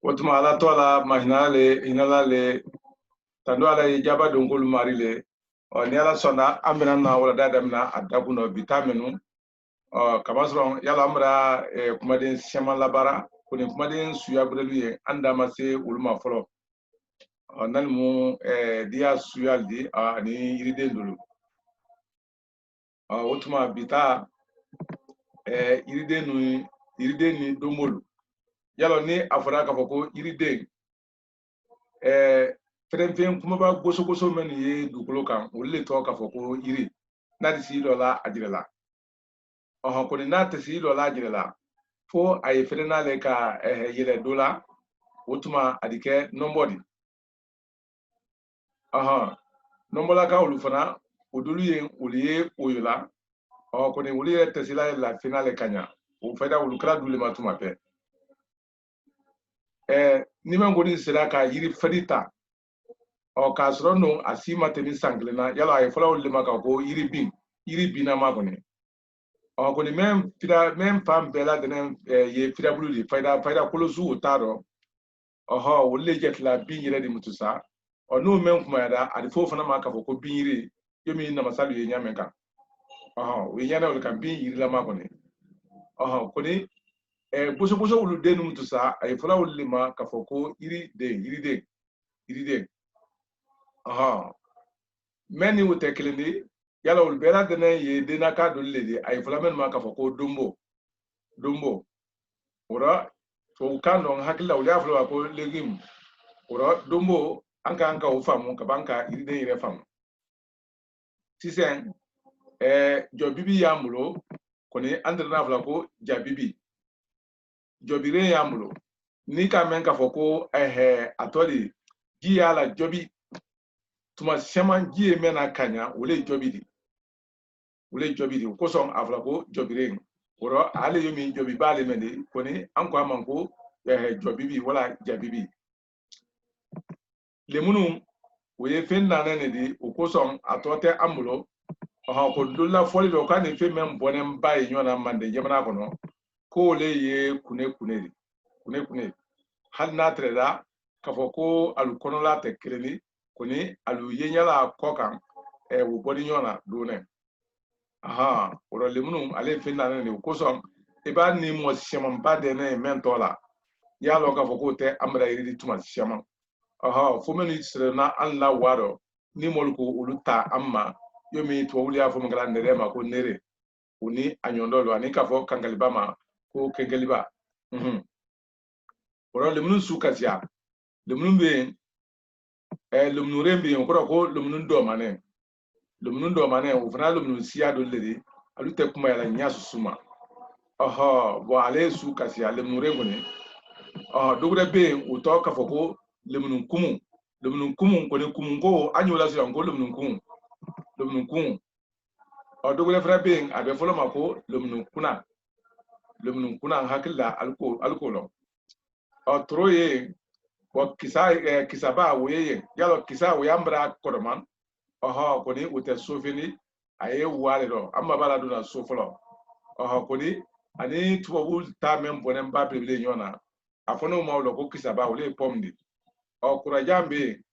Otuma ala tola mahinale inalale tando ala ijaba dongol marile o ni ala sona amena na wala dadamna adabuno vitaminu o kamasron yala amra kumaden sema labara kuni kumaden suya brelu anda mase uluma folo nan mu dia suyaldi ani iride ndulu otuma bita iride ni domolu yalo ni afara ka foko iride fɛn kuma ba goso men ye dugukolo kan olu le tɔ ka fɔ ko yiri n'a tɛ si dɔ la a jira la kɔni n'a tɛ si dɔ la a jira la fo a ye fɛnɛ n'ale ka yɛlɛ dɔ la o tuma a di kɛ nɔmbɔ de nɔmbɔla ka olu fana o dolu ye olu ye oyo la kɔni olu yɛrɛ tɛ si la la fɛn n'ale ka ɲa o fɛda olu kɛra dulu ma tuma bɛɛ ni man kɔni sera ka yiri fɛri ta k'a sɔrɔ no a si ma tɛmɛ san kelen na yala a ye fɔlɔ olu ma ka ko yiri binna ma kɔni kɔni mɛ fan bɛɛ la dɛnɛ ye firabulu de fayida kolosu o t'a dɔn olu le jɛtila bin yɛrɛ de mutu sa n'o mɛn kuma yɛrɛ a fo fana ma ka fɔ ko bin yiri yo min namasalu ye ɲamɛ kan o ye ɲanɛ olu kan bin yirilama kɔni kɔni boso olu den mutu sa a ye fɔlɔ olu le ma ka fɔ ko yiriden mɛ ni o tɛ kelen de yala olu bɛɛ la dɛnɛ ye denna ka doli le de a ye fɔlɔ minnu ma k'a fɔ ko donbo o la tubabukan dɔn hakili la olu y'a fɔlɔ ko legume o la donbo an ka o faamu ka ban ka yiriden yɛrɛ faamu sisan jɔbibi y'an bolo kɔni an tɛna n'a fɔla ko jabibi jɔbiren y'an bolo ni ka mɛn k'a fɔ ko a tɔ de ji y'a la jɔbi tuma caman ji ye mɛn na ka ɲa o le ye jɔbi de o kosɔn a fɔra ko jɔbiren o rɔ ale ye min jɔbi b'ale mɛn de kɔni an ko a ma ko jɔbibi wala jabibi lemunu o ye fɛn naanɛ de di o kosɔn a tɔ tɛ an bolo ko dolola fɔli dɔ k'a ni fɛn mɛn bɔnɛ ba ye ɲɔgɔn na mande jamana kɔnɔ k'o le ye kune hali n'a tɛrɛla k'a fɔ ko alu kɔnɔla tɛ kelen ni kɔni alu ye ɲala kɔ kan o bɔli ɲɔgɔn na donɛ o la lemunu ale fɛn naanɛ de o kosɔn i b'a ni mɔ siamanba de ne mɛn tɔ la i y'a lɔn k'a fɔ k'o tɛ an bɛra yiri tuma siaman fo minnu sirena an la waarɔ ni mɔlu ko olu ta an ma yo min tubabu y'a fɔ min kɛra nɛrɛ ma ko nere o ni a ɲɔndɔ lo ani k'a fɔ kankaliba ma ko kɛnkɛliba o la lemunu su kasiya lemunu bɛ yen lemunuren bɛ yen o kɔrɔ ko lemunu dɔɔmanɛ o fana lemunu siya dɔ le de alu tɛ kuma yɛlɛ ɲa susu ma bɔn ale su kasiya lemunuren kɔni dɔwɛrɛ bɛ yen o tɔ k'a fɔ ko lemunu kumu kɔni kumu ko an y'o la sisan ko lemunu kumu dɔwɛrɛ fana bɛ yen a bɛ fɔlɔ ma ko lemunu kuna an hakili la aliko lɔ toro ye kisaba o ye yen yalɔ kisa o y'an bara kɔrɔma kɔni o tɛ so fini a ye wale dɔ an ma b'a la donna so fɔlɔ kɔni ani tubabu ta mɛn bɔnɛ ba belebele ɲɔgɔn na a fɔ n'o ma o la ko kisaba o le ye pɔmu de kurajan bɛ yen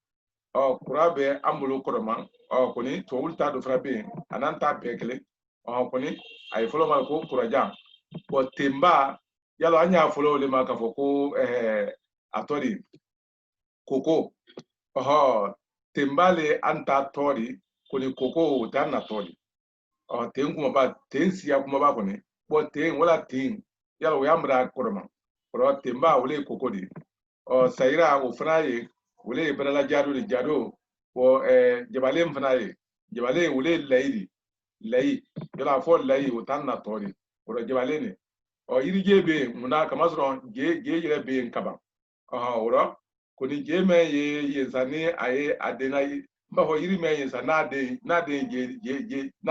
kura bɛ an bolo kɔrɔma kɔni tubabu ta dɔ fana bɛ yen a n'an ta bɛɛ kelen kɔni a ye fɔlɔ ma ko kurajan tenba yalɔ an y'a fɔlɔ o le ma k'a fɔ ko a tɔ de koko tenba le an ta tɔ de kɔni koko o tɛ an na tɔ de ten kumaba ten siya kumaba kɔni ten wala ten yalɔ o y'an bara kɔrɔma tenba o le ye koko de sayira o fana ye o le ye bɛrɛla jado jabalen fana ye jabalen o le ye layi yalɔ a fɔ layi o t'an na tɔ de o jabalen de yirije bɛ yen munna kamasɔrɔ je yɛrɛ bɛ yen kaban o rɔ kɔni je mɛn ye yensa ni a ye a den na n b'a fɔ yiri mɛn yensa n'a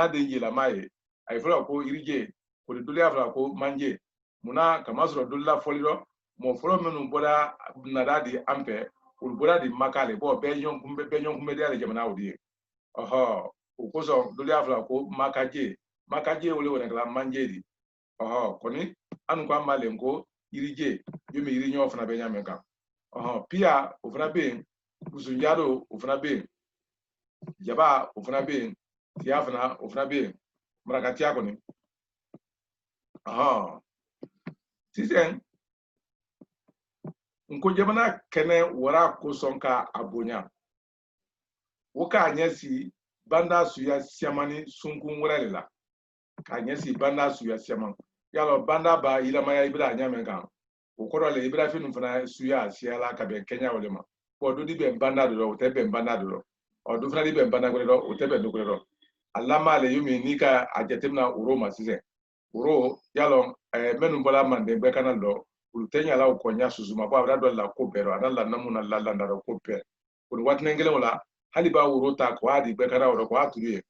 den yelama ye a ye fɔlɔ ko yirije kɔni dole y'a fɔlɔ ko manje munna kamasɔrɔ dole la fɔli dɔ mɔgɔ fɔlɔ minnu bɔra nada di an fɛ olu bɔra di makale bɛɛ ɲɔgɔn kunbɛ de y'ale jamana o de ye o kosɔn dole y'a fɔlɔ ko makaje o le wɛrɛ kɛra manje de kɔni an ko an b'ale ko yirije yo min yiri ɲɔgɔn fana bɛ ɲamɛ kan pia o fana be busunjado o fana be jaba o fana be tiya fana o fana be marakatia kɔni sisan nko jamana kɛnɛ wara kosɔn ka a bonya o k'a ɲɛsi banda suya siamani sunkun wɛrɛ de la k'a ɲɛsi banda suya siaman yalɔ banda ba yilamaya i bɛna a ɲamɛ kan o kɔrɔ le ibrahim fana suya siyala ka bɛn kɛɲa o de ma do di bɛn banda de o tɛ bɛn banda de do fana di bɛn banda wɛrɛ o tɛ bɛn dogore dɔ a lama le yumi n'i ka a jatemina oro ma sisan oro yalɔ minnu bɔra manden bɛɛ kana lɔ olu tɛ ɲala o kɔnya susuma ko a bɛ dɔ la ko bɛɛ a la namu na la landara ko bɛɛ o waatinen kelen o la hali b'a woro ta ko a di bɛɛ kana o ko a turu ye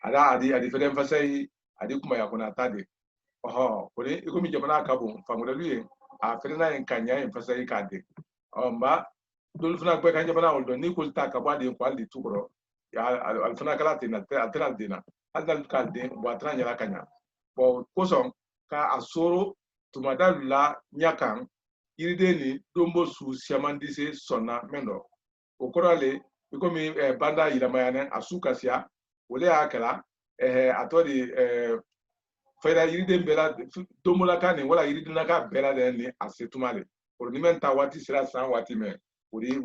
a di fɛnɛ fasa yi a di kuma ya kɔnɔ a ta de ko ni i komi jamana ka bon fangurelu ye a fɛnɛ ye ka ɲa ye fasa yi k'a de ma dolu fana bɛɛ ka jamana o dɔn n'i ko ta ka bɔ a de ko hali di tu kɔrɔ ali fana kala ten na a tɛna den na hali n'ale k'a den a tɛna ɲɛna ka ɲa kosɔn ka a soro tumada la ɲa kan yiriden ni donbo su siaman dise sɔnna mɛn dɔ o kɔrɔ le i komi banda yilamaya ne a su kasiya o le y'a kɛla a tɔ de fayda yiriden bɛɛ la donbolaka nin wala yiridinaka bɛɛ la ni a se tuma le o ni mɛn ta waati sera san waati mɛn o de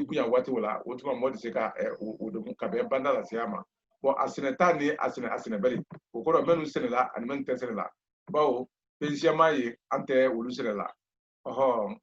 bonya waati o la o tuma mɔgɔ tɛ se ka o de ka bɛn banda la seya ma a sɛnɛta ni a sɛnɛbali o kɔrɔ minnu sɛnɛla ani minnu tɛ sɛnɛla bawo pensiyama ye an tɛ olu sɛnɛla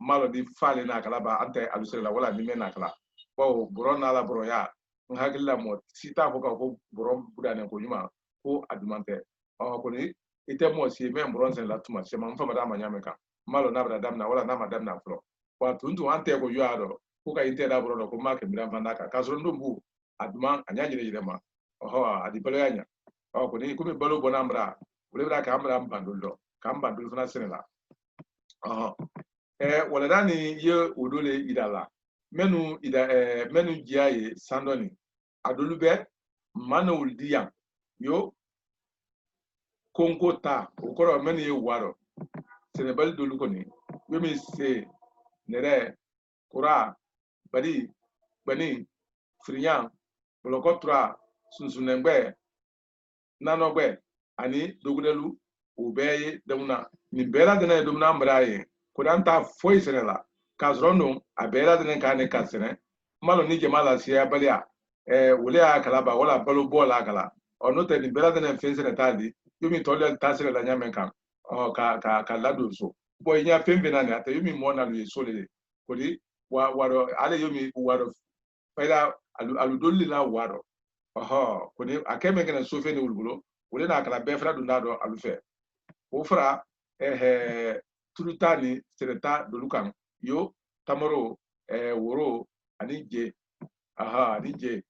malo di fale n'a kala ba an tɛ olu sɛnɛla wala ni mɛn n'a kala bawo bɔrɔ n'a la bɔrɔya n hakili la mɔgɔ si t'a fɔ k'a fɔ bɔrɔ budanen ko ɲuman ko a duman tɛ kɔni i tɛ mɔgɔ si mɛ bɔrɔ sɛnɛla tuma sɛma n fama d'a ma ɲamɛ kan malo n'a bɛna daminɛ wala n'a ma daminɛ fɔlɔ wa tun an tɛ ko yɔrɔ dɔ ko ka i tɛ da bɔrɔ dɔ ko n b'a kɛ minan fana kan k'a sɔrɔ n don bu a duman a ɲa yɛlɛ ma a di baloya ɲa kɔni komi balo bɔ n'an bara o de bɛna k'an bara bandoli dɔ k'an bandoli fana sɛnɛ la walada ni ye o do le ida la minnu diya ye san dɔɔni a dolu bɛ maa n'olu di yan yo konko ta o kɔrɔ minnu ye wɔɔrɔ sɛnɛbali dolu kɔni yomi se nɛrɛ kura bari gbani firinya bɔlɔkɔtura sunsunɛngbɛ nanɔgbɛ ani dogudɛlu o bɛɛ ye damuna nin bɛɛ lajɛlen ye domina an bara ye ko an ta foyi sɛnɛ la k'a sɔrɔ don a bɛɛ lajɛlen k'a ne ka sɛnɛ malo ni jama la siya baliya wole y'a kala ba wala balo bɔ la kala n'o tɛ nin bɛɛ lajɛlen fɛn sɛnɛ t'a di yomi tɔlɛ ta sɛnɛ la ɲamɛ kan ka ladon so i ɲa fɛn fɛn na nin a tɛ yomi mɔ na lu ye so le de ko di wadɔ ale yomi wadɔ fayida alu doli la wadɔ ko ni a kɛ mɛ kɛnɛ so fɛn ni wulu bolo o de n'a kala bɛɛ fana dun t'a dɔn alu fɛ o fara turuta ni sɛnɛta dolu kan yo tamaro woro ani je ani je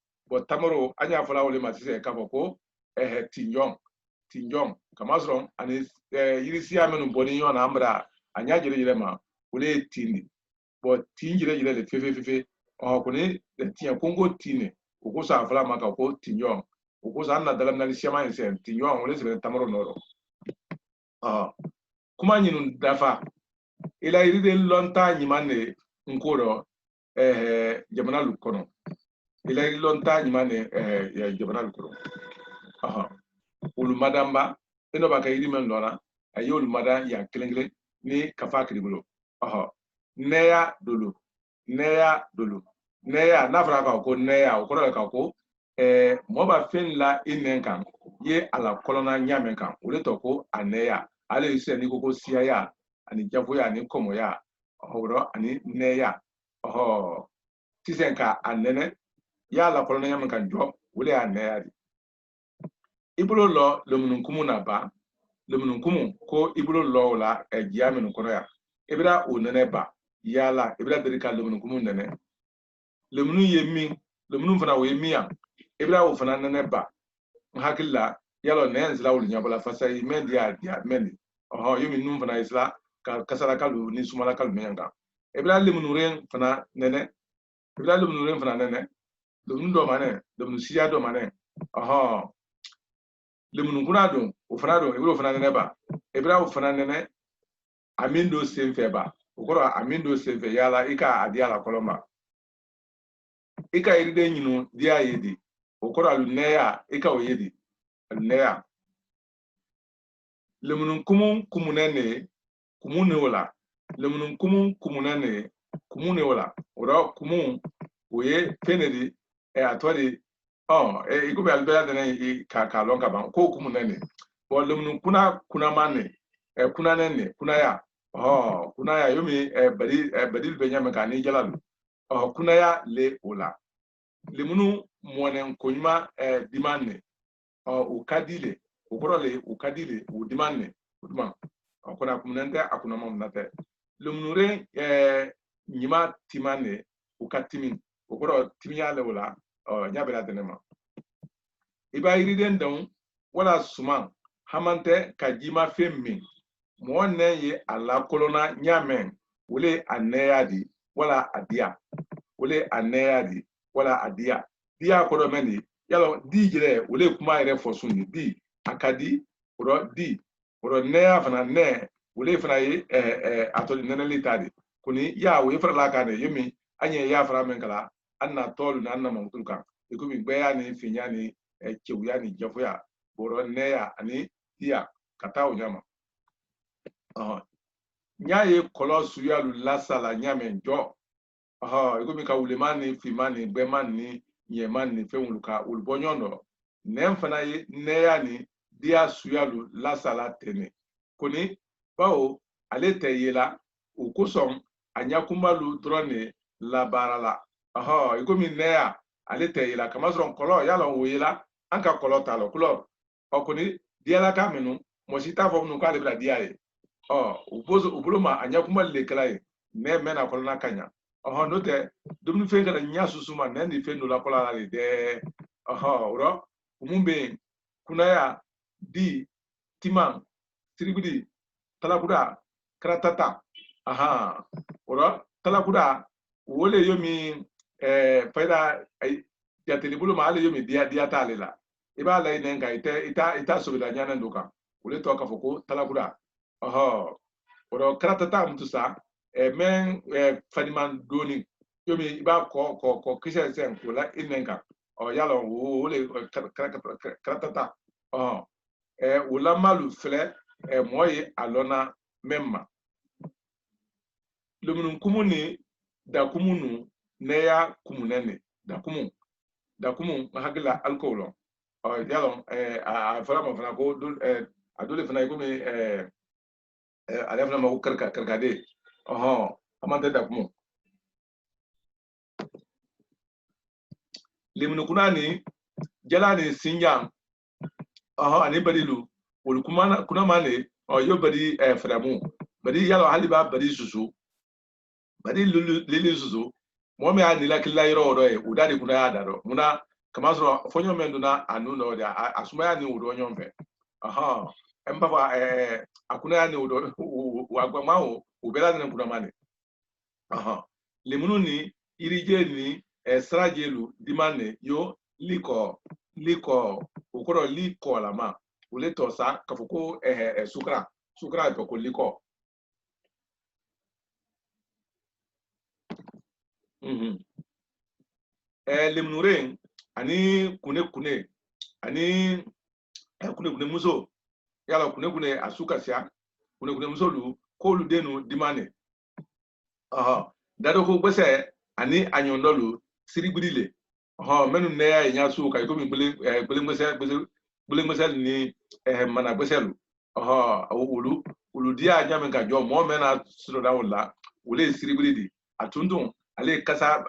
tamaro an y'a fɔla o ma sisan k'a fɔ ko tinjɔn kamasɔrɔ ani yirisiya minnu bɔ ni ɲɔgɔn na an bara a ɲa yɛlɛ ma o de ye tin de tin yɛlɛ de fefe ko ni tiɲɛ konko tin de o ko sɔn a fɔla ma ka ko tinjɔn o ko sɔn an na dalamina siyama in sɛn tinjɔn o de sɛbɛn tamaro nɔrɔ kuma ɲinu dafa ila yiriden lɔnta ɲuman de nko dɔ jamana lu kɔnɔ ila yiri lɔnta ɲuman de jamana lu kɔnɔ olu madanba e n'o b'a kɛ yiri min lɔnna a ye olu madan yan kelen kelen ni kafa kiri bolo nɛya dolo nɛya n'a fɔra k'a ko nɛya o kɔrɔ ye k'a ko mɔgɔ b'a fɛn la i nɛn kan ye a la kɔlɔnna ɲamɛ kan o de tɔ ko a nɛya ale ye sisan n'i ko ko siyaya ani jafoya ani kɔmɔya ani nɛya sisan ka a nɛnɛ y'a la kɔlɔnna ɲamɛ kan jɔ o de y'a nɛya de i bolo lɔ lemununkumu na ba lemununkumu ko i bolo lɔ o la jiya minnu kɔnɔ yan i bɛna o nɛnɛ ba yala i bɛna deli ka lemununkumu nɛnɛ lemunu ye min lemunu fana o ye min yan i bɛna o fana nɛnɛ ba n hakili la yalɔ nɛn sira olu ɲɛbɔla fasa yi mɛn di y'a diya mɛn di yomi nun fana isla ka kasara kalu ni sumala kalu mɛn kan i bɛna lemunuren fana nɛnɛ lemunu dɔ ma nɛ lemunu siya dɔ ma nɛ lemunu kuna don o fana don i b'o fana nɛnɛ ba i bɛna o fana nɛnɛ a min don sen fɛ ba ukoro amindo seve yala ika adiala koloma ika iride nyinu dia yedi ukoro aluneya ika oyedi aluneya lemunun kumunene kumune wala lemunun kumunene kumune wala ora kumun oye penedi atwadi ikubi albea dene ka longa ban ko kumunene bo lemunun kuna manne kuna nene kuna ya kuna ya yomi badil benyame ka ni jalalu kuna ya le ola lemunu monen konyma dimanne ukadile ukorole ukadile udimanne udman akuna kumunente akuna mamnate lemunure nyima timane ukatimin ukoro timiya le wala nyabela denema iba iriden don wala suman hamante kajima femmin mo ne ye ala kolona nyamen wole aneyadi wala adia wole aneyadi wala adia dia kodo meni yalo di jire wole kuma ire fosuni di akadi oro neya fana ne wole fana ye atoli neneli tadi kuni ya we fara la kane yemi anye ya fara men kala anna tolu na anna mamtul kan ikumi gbeya ni finya ni chewya ni jafuya boro neya ani dia kata onyama nyaye kolo suyalu lasala nyamen jo ikumi ka ulemani fimani gbemani yemani fenuluka ulbonyono nemfana ye neya ni dia suyalu lasala tene kuni bawo alete yela ukusom anyakumalu drone la barala ikumi neya alete yela kamasron kolo yala oyela anka kolo talo kulo okuni diala kamenu mosita fomnu ka lebra diaye ubuluma anyakumalu lekalaye ne mena kolona kanya note dumnu fe kada nya susuma nendi fe no la kola la de uro umumbe kunaya di timang tribudi talakuda kratata uro talakuda wole yomi faida ya telebulu ma ale yomi dia talela iba la inenga ita sobida nyana nduka wole to ka foko talakuda uro kratata mtusa men fadiman doni yomi iba ko kise sen ko la inenga yalo wole kratata wula malu fle moye alona memma lumunun kumuni da kumunu neya kumunene da kumun hagila alcohol yalo a fara ma fana ko adole fana ko me ale fana ma ko karkade amante da kumun limunu kunani jalani sinjam ani badilu wol kuna mane yo badi framu badi yalo haliba badi susu badi lili susu mo me anila kila yiro odo udadi kuna ya daro muna kamasro fonyo menduna anu no da asuma ya ni udo nyombe empapa akuna ya ni udo wagwamao ubela ni kuna mane limunu ni irije ni srajelu dimane yo liko ukoro liko lama ule tosa kafuko sukra poko liko limnuren ani kune ani kune muso yala kune asuka sia kune muso lu ko lu denu dimane dado ko gbese ani anyondolu siribudile menu ne ya nya su ka ikomi bele ngese ni mana gbeselu ulu dia nya men ka jo mo mena suro da wala ule siribudi atundun ale kasa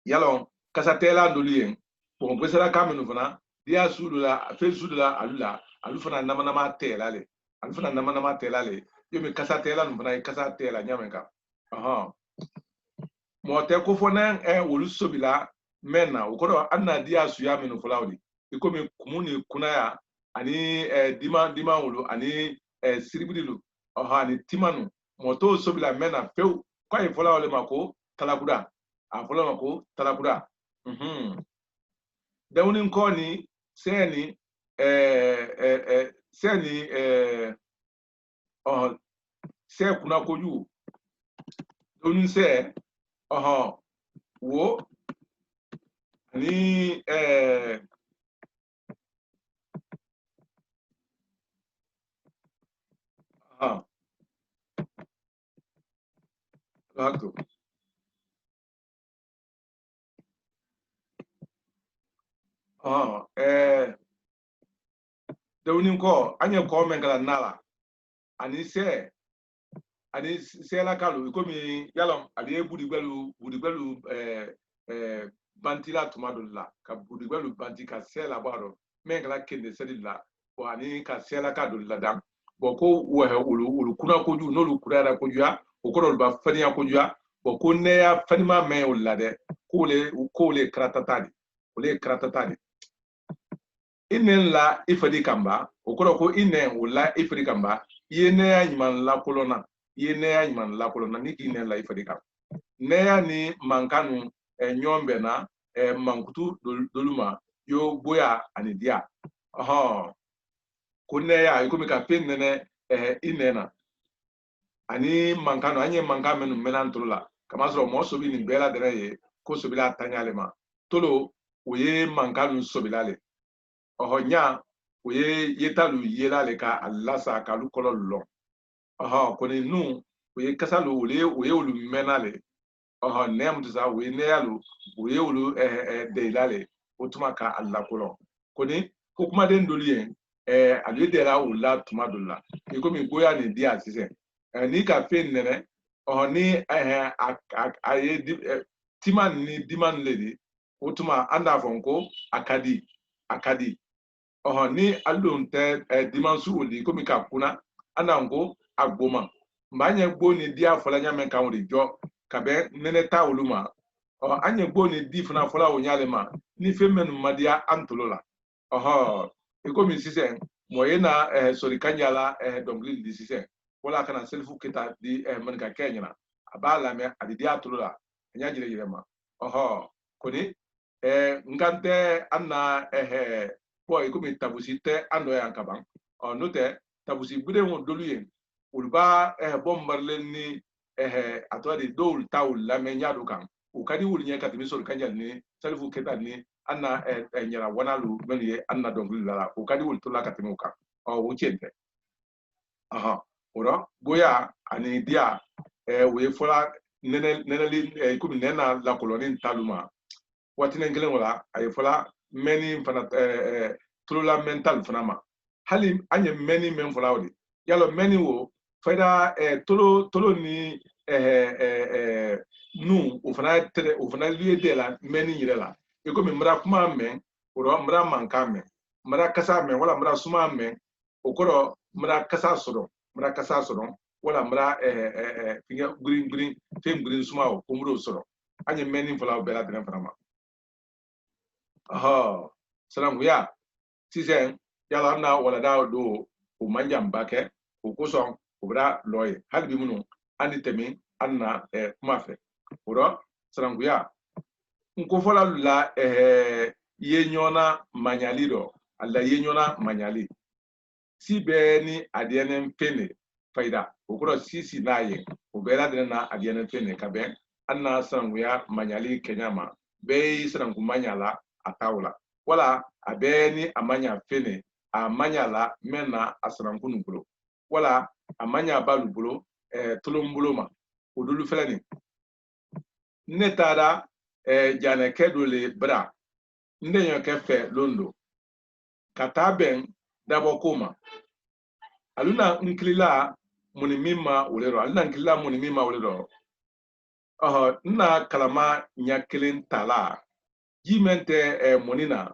yalon kasa tela ndolien bon gbesela kamenu fana dia sudula fe sudula alu fana nama tela le alu fana nama tela le yomi kasa tela nu fana kasa tela nya men ka mo te ko fona wolu sobila mena ukoro anna dia suya menu fulawdi ikomi kumuni kunaya ani dima wolu ani siribidilu ani timanu moto sobila mena feu kwa ifulawle mako talakuda afula mako talakuda dawni nkoni seni se kuna koju Don't say, wo, ni, Lato. Dawning ko, anya ko mengala nala. Ani se la kalu komi yalam ali budigbelu bantila tumadolla ka budigbelu banti ka se la baro mengala kende sedilla bo ani ka se la kadolla dam bo ko wo he ulu kuna ko ju no lu kurara ko juya o ko ba faniya ko juya bo ko ne ya fanima me ulla de ko le kratatadi inen la ifadi kamba o ko inen ulla ifadi kamba yene ya nyman la kolona neya nyman la kolona ni inen la ifadi kamba neya ni mankanu nyombe na mankutu doluma yo boya ani dia ko neya ikomi ka pen nene inena ani mankanu anye mankamenu menan tola kama so mo sobi ni bela dere ye ko sobila tanyale ma tolo oye mankanu sobilale nya oye yetalu yelale ka alasa ka lu kololo koni nu oye kasalu oye olu menale nem tuza oye neyalu oye olu deilale otuma ka alla kolon koni ko kuma den dolien alu dela ola tuma dolla ikomi goya ni dia sise ni ka fen nene ni aye timan ni diman ledi otuma anda fonko akadi ni alon te dimansu oli komi ka kuna anango agboma mbanye gbo ni dia fola nyame kan ri jo kabe nene ta oluma anye gbo ni di funa fola onyale ma ni femenu madia antolola ikomi sise moye na sori kanyala dongli di sise wala kana selfu kita di manka kenyana abala me adidi atolola anya jire ma koni ngante anna boy ikomi tabusi te ando ya kaban note tabusi bude won doluyen ulba bombarle ni atwadi dol taul la menyado kan o kadi wul nya katimi sol kanjal ni selfu keta ni anna nyara wanalu meliye anna dongli la o kadi wul to la katimi kan o chente ora boya ani dia we fola neneli ikomi nena la colonie taluma watine ngelen wala ay fola many fana tulula mental fana ma hali anye many men fola wodi yalo many wo faida tolo ni nu o fana liye de la many yire la e ko mi mra kuma men o mra manka men mra kasa men wala mra suma men o ko mra kasa sodo wala mra finga green fem green suma o ko mro sodo anye many fola o bela de fana ma salam ya sisen yala na wala da do o manjam bake o kuson o bra loye halbi munu andi temi anna mafe oro salam ya nko fola la yenyona manyali do alla yenyona manyali si be ni adienen pene faida o kuro sisi naye o bela de na adienen pene kabe anna salam ya manyali kenyama be salam ku manyala atawla wala abeni amanya fene amanya la mena asrankunu bulo wala amanya balu bulo tulumbulo ma odulu felani netada jane kedole bra ndenyo kefe londo kataben dabo koma aluna nkilila munimima ulero aluna nkilila munimima ulero nna kalama nyakilin tala jimente monina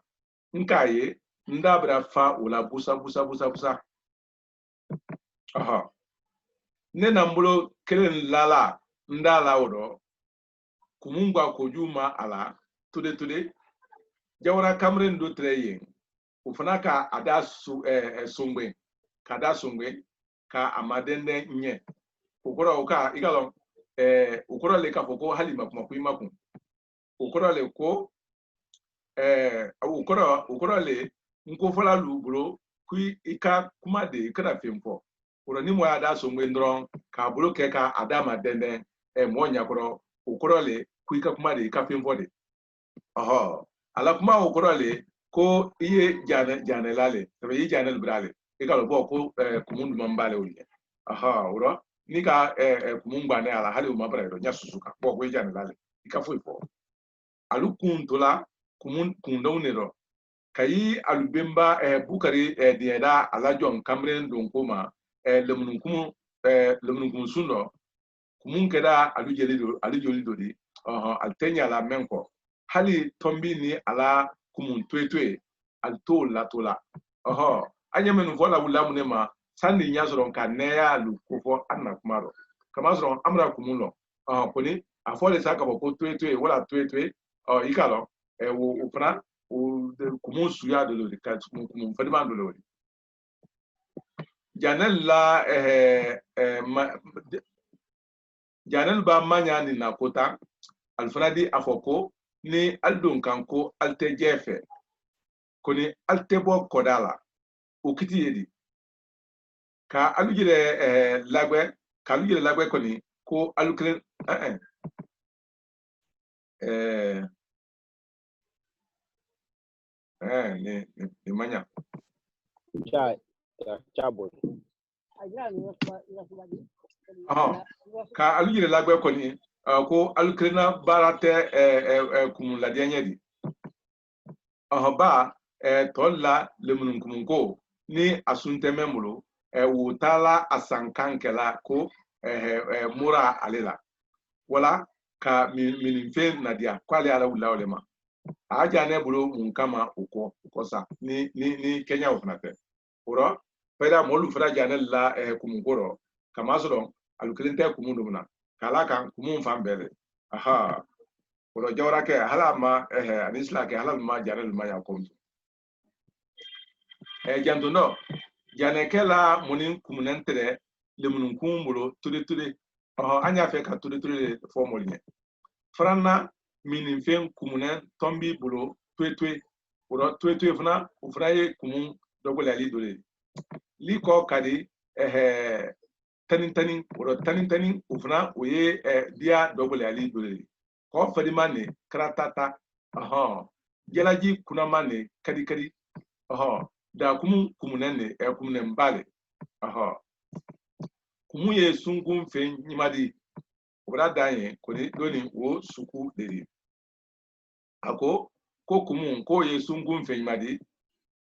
nkaye ndabra fa ula busa nena mbulo kelen lala ndala odo kumungwa kojuma ala tude jawara kamren do treyen ufana ka ada sungwe ka amadende nye ukoro ka igalo ukoro le ka foko halima kuma kuimaku ukoro le ko ukoro le nko fola lubro kui ika kuma de kada fempo oro ni mo ada songwe ndron ka bulu ke ka ada ma dende mo nyakoro ukoro le kuika kuma de ka fin fode ala kuma ukoro le ko iye jane lale tabe yi jane brale e ka lo bo ko kumundu mambale ulie uro ni ka kumungba ne ala hali umabra do nya susuka bo ko jane lale ika foi fo alu kuntola kundau ne ro kayi alubemba bukari dieda alajon kamren don koma lemununkumu sundo kumun keda alujoli dodi altenya la menko hali tombi ni ala kumun twetwe alto la tola anya menu vola wula munema sandi nyazoro ka neya alu kofo anna kumaro kama zoro amra kumulo koni afole saka ko twetwe wala twetwe ikalo wo upra kumun suya de lori ka kumun fadima de lori janel la janel ba manya ni nakota alfradi afoko ni aldon kanko alte jefe koni alte bo kodala okiti yedi ka alujire lagwe koni ko alukren ni manya Chabo. Ka alujire lagwe koni ko alukrena barate kumun la dianyedi ba tolla lemunun kumunko ni asunte memulo wutala asankankela ko mura alela wala ka mininfe nadia kwale ala wula olema aja ne bulo munkama ukosa ni Kenya ofnate uro pera molu fra janel la kumungoro kama soro alukrente kumundumna kala kan kumun fambele uro jawra ke halama anisla ke halama janel ma yakomtu jantuno janekela munin kumunentere lemunun kumulo tude anya fe ka tude formule franna minin fen kumunen tombi bulo twetwe uro twetwe funa ufraye kumun dogole ali dole liko kadi tanin uro tanin ufna oye dia dogole ali dole ko fadimane kratata jelaji kunamane kadi da kumunen kumunen bale kumu ye sungun fen nyimadi obra danye koni doni wo suku deri ako ko kumun ko ye sungun fen nyimadi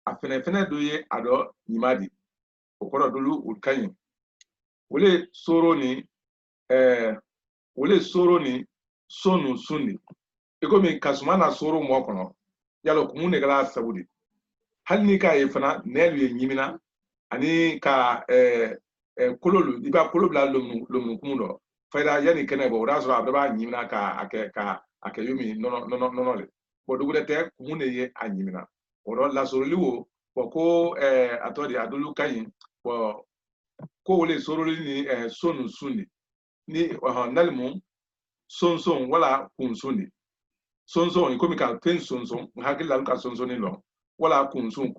afene do ye ado nyimadi okoro dolu ulkanyi wole soro ni sonu sunni ikomi kasumana soro mo kono yalo kumun ne gala sabudi halni ka ye fana nelu ye nyimina ani ka kololu iba kolobla lomnu kumundo fayda yani kene bo raso ababa nyimina ka ake yumi no le bo dugulete kumune ye anyimina oro la soroliwo ko atodi adulu kayin bo ko wole soroli ni sonu sunni ni nalmu sonson wala kunsuni sonson ikomi ka pen sonson hakila ka sonson ni lo wala kunsun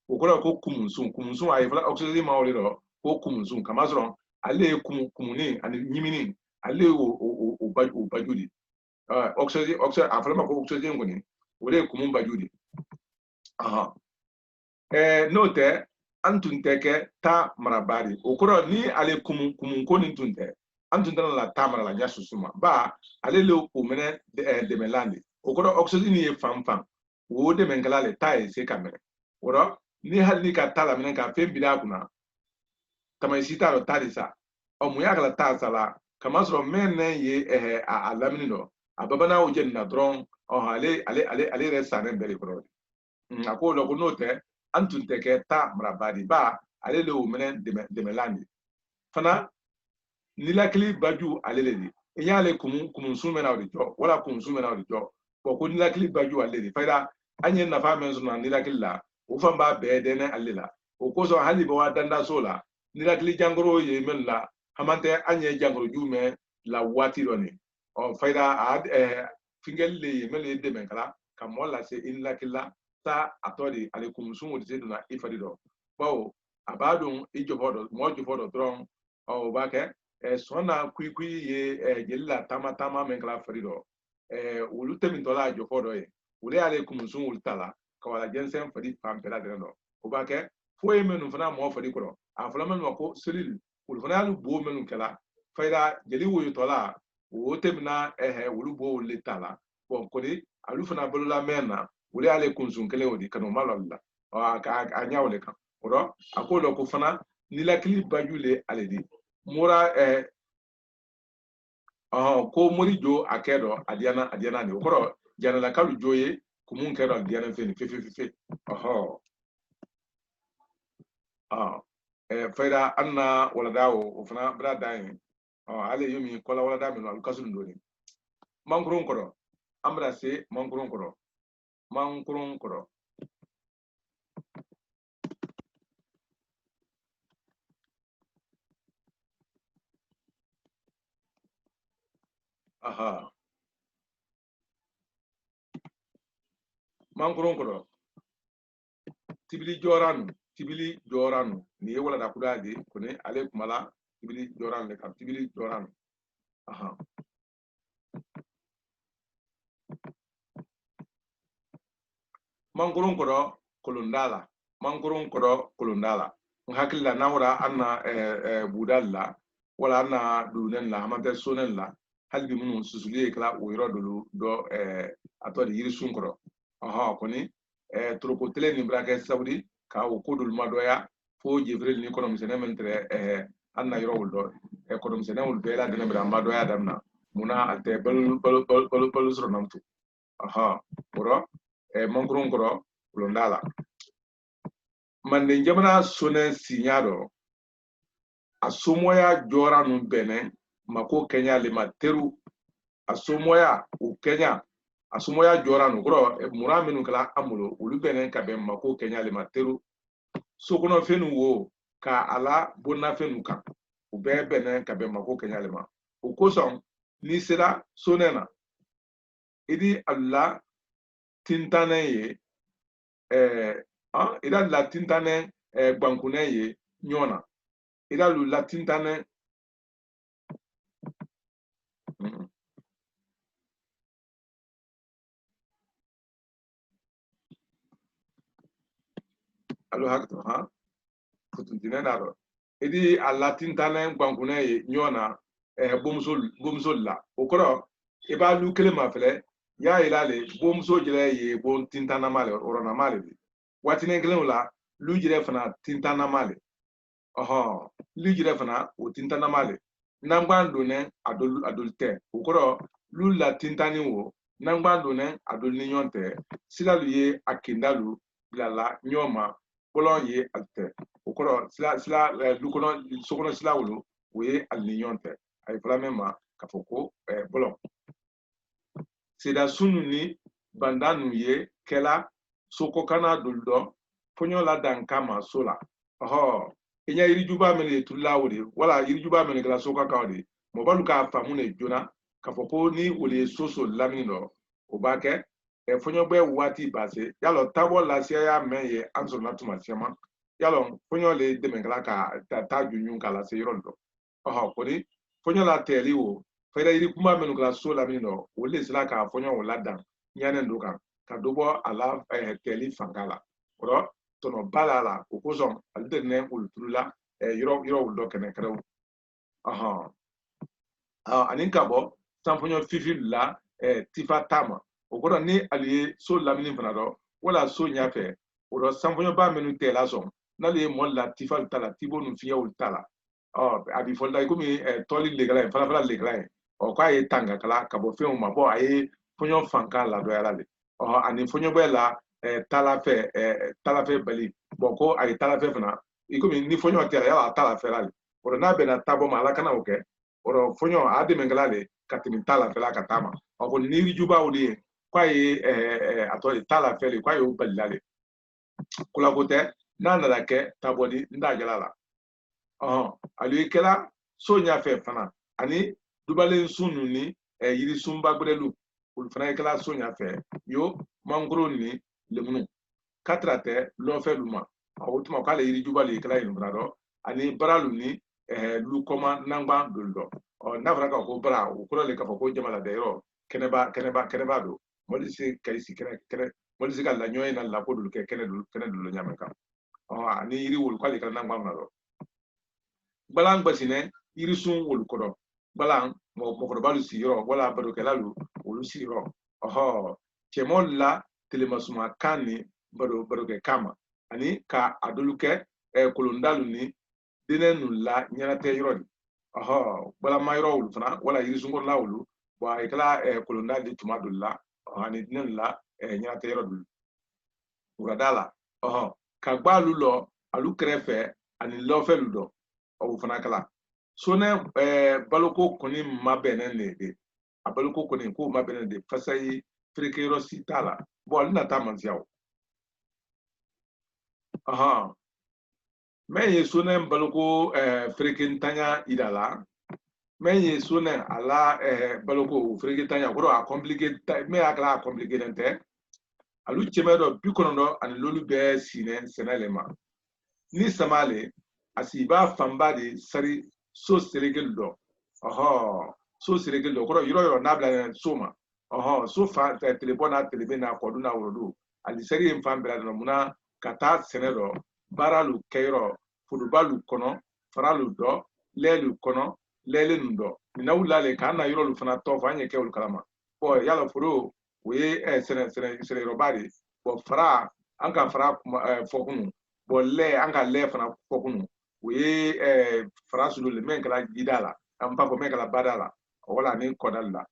okora ko kumunsun ay fala oxygen ma wole do ko kumunsun kama zron ale kumuni ani nyimini ale o bajudi oxygen afala ko oxygen ngoni wole kumun bajudi note antunteke ta marabari okora ni ale kumun ko ni tunte antuntana la ta mara la nyasusuma ba ale le o mene de melandi okora oxygen ni fam wo de mengala le tai se kamere oro ni halni ka tala menen ka fembida kuna kama sita ro tarisa o muya kala tasala kama sro menne ye alamni no ababana o jenna dron o ale resa ne bere bro ako lo ko note antunte ke ta mrabadi ba ale le o menen de melandi fana nilakili baju ale le yale kumun sumena o jo wala kumun sumena o jo ko nilakili baju ale le faida anye na fa men suna nilakili la o famba be de ne alila o ko so hali bo danda sola nilakili jangoro ye men la hamante anye jangoro jume la wati roni o faida fingel le mele de men kala kamola se nilakila ta atodi alikum sumu de duna ifadido bawo abadun ijofodo mo jofodo dron o bake sona kui ye jelila tama men kala farido ulu temin dola jo fodo ye ule ale kumusun ultala ka wala jensen fadi pampela de no o ba ke fo e menu fana mo fadi ko a fala men ko selil ul fana alu bo menu kala fayda jeli wo tola o temina ulu bo ule tala bon kodi alu fana bolula mena ule ale kunsun kele odi kanu malalla a nyawle kan oro akolo ko fana nilakili bajule ale di mura ko mori jo akedo adiana ni okoro jana la kalu joye kumun kedo adiana fe ni fe fayda anna wala dawo o fana bra dayin ale yomi kola wala da mi no kasul ndoni mankurun koro amra se mankurun koro mankurun koro tibili joranu ni wala da kudade kone ale kumala tibili joranu le kam tibili joranu mankurun koro kolondala hakilla nawra anna budalla wala anna dunen la hamante sonen la halbi munu susuliye kala o yoro do atodi yirisun koro koni troko tele ni brake saudi ka o kodul madoya fo jibril ni kono misene mentre anna yoro wuldo kono misene wul bela de bra madoya damna muna alte bal soro namtu koro mankurun koro kolondala mande jamana sonen sinyado asomoya jora nun bene mako Kenya le materu asomoya o Kenya asomoya jora nun koro mura minu kala amulo ulu bene ka be mako Kenya le materu sokono fenu wo ka ala bonna fenu kan o be bene ka be mako Kenya le ma o koson ni sera sonena idi alla tintane ye ida la tintane bankune ye nyona ida lu la tintane alo hakto futuntine daro idi alla tintane bankune ye nyona bomsol la okoro iba lu kele mafele ya ilale bomso jire ye bon tintana male orona male bi watine gelen la lu jire fana tintana male lu jire fana o tintana male nangban ne adulte okoro lu la tintani wo nangban ne adul ni nyonte silalu ye akindalu bilala nyoma bolon ye alte okoro sila lu kono sokono sila wulu we alni nyonte ay flamema kafoko bolon seda sununi bandanu ye kela soko kana duldo ponyo la dankama sola inya irijuba mele tulawde wala irijuba mele kala soka kawde mo balu ka famune jona kafoko ni wole soso lamino obake fonyo be wati base yalo tabo la sia ya meye anso na tumasiama yalo fonyo le demengala ka ta junyun kala se yorondo kodi fonyo la teliwo fayda iri kuma menu kala so lamino wole sila ka fonyo wala dan nyane ndoka ka dobo ala teli fangala oro tono balala o koson alterne ultrula yoro uldo kene krew anin kabo samfonyo fifi la tifa tama o kodo ni aliye so lamini fana do wala so nyafe o do samfonyo ba menu tela son nali mo la tifa tala tibo nu fiya ultala abi folda komi toli legala fala legala o kwa ye tanga kala kabo fe o mabo aye fonyo fanka la do yala le anin fonyo be la talafe bali boko ay talafe fana ikomi ni fonyo tela yala talafe la o na be na tabo mala kana oke o fonyo ade mengalale katimi talafe la katama o ni rijuba odi kwa ye ato talafe le kwa yo balale kula kote na na ke tabodi ndajala la ali kela so nya fe fana ani dubale sunu ni yiri sumba gbedelu ul fana kela so nya fe yo mangoro ni lemunu katrate lo fe luma awutuma kala yiri jubali kala yin brado ani baralu ni lu koma nangba duldo na fara ka ko bara o ko le ka ko jamala de yo keneba do moli se kay si kene moli se ka la nyoy na la ko dul ke kene dul nyame ka ani yiri wol ko le ka nangba na do balang basine yiri sun wol ko do balang mo ko balu si yo wala bado ke lalu wol si yo chemol la telemasuma kani bado ke kama ani ka aduluke kolondalu ni dinen la nyarate yorodi wala mayro wulu fana wala yirisungor la wulu wa ikala kolondal di tumadulla ani dinen la nyarate yorodi uradala ka gbalu lo alu krefe ani lo felu do o fana kala sone baloko koni mabenen de abaloko koni ko mabenen de fasai frekero sitala bo alina tamansiaw men ye sonen baloko frekentanya idala men ye sonen ala baloko frekentanya ko a compliqué me akala compliqué nte alu chemedo bikonondo an lolu be sine senelema ni samale asiba famba de sari so seregel do so seregel do ko yoro nabla soma so fa telefona telebena ko duna wodo ali sari mfambra no muna kata senedo baralu keiro fudubalu kono faralu do lelu kono lelen do minawulale kana yoro lu fana to fanye ke ul kalama bo yala furu we sene robari bo fara anka fara fokunu bo le anka le fana fokunu we fara sulu le men kala gidala ampa ko men kala badala wala ni kodalla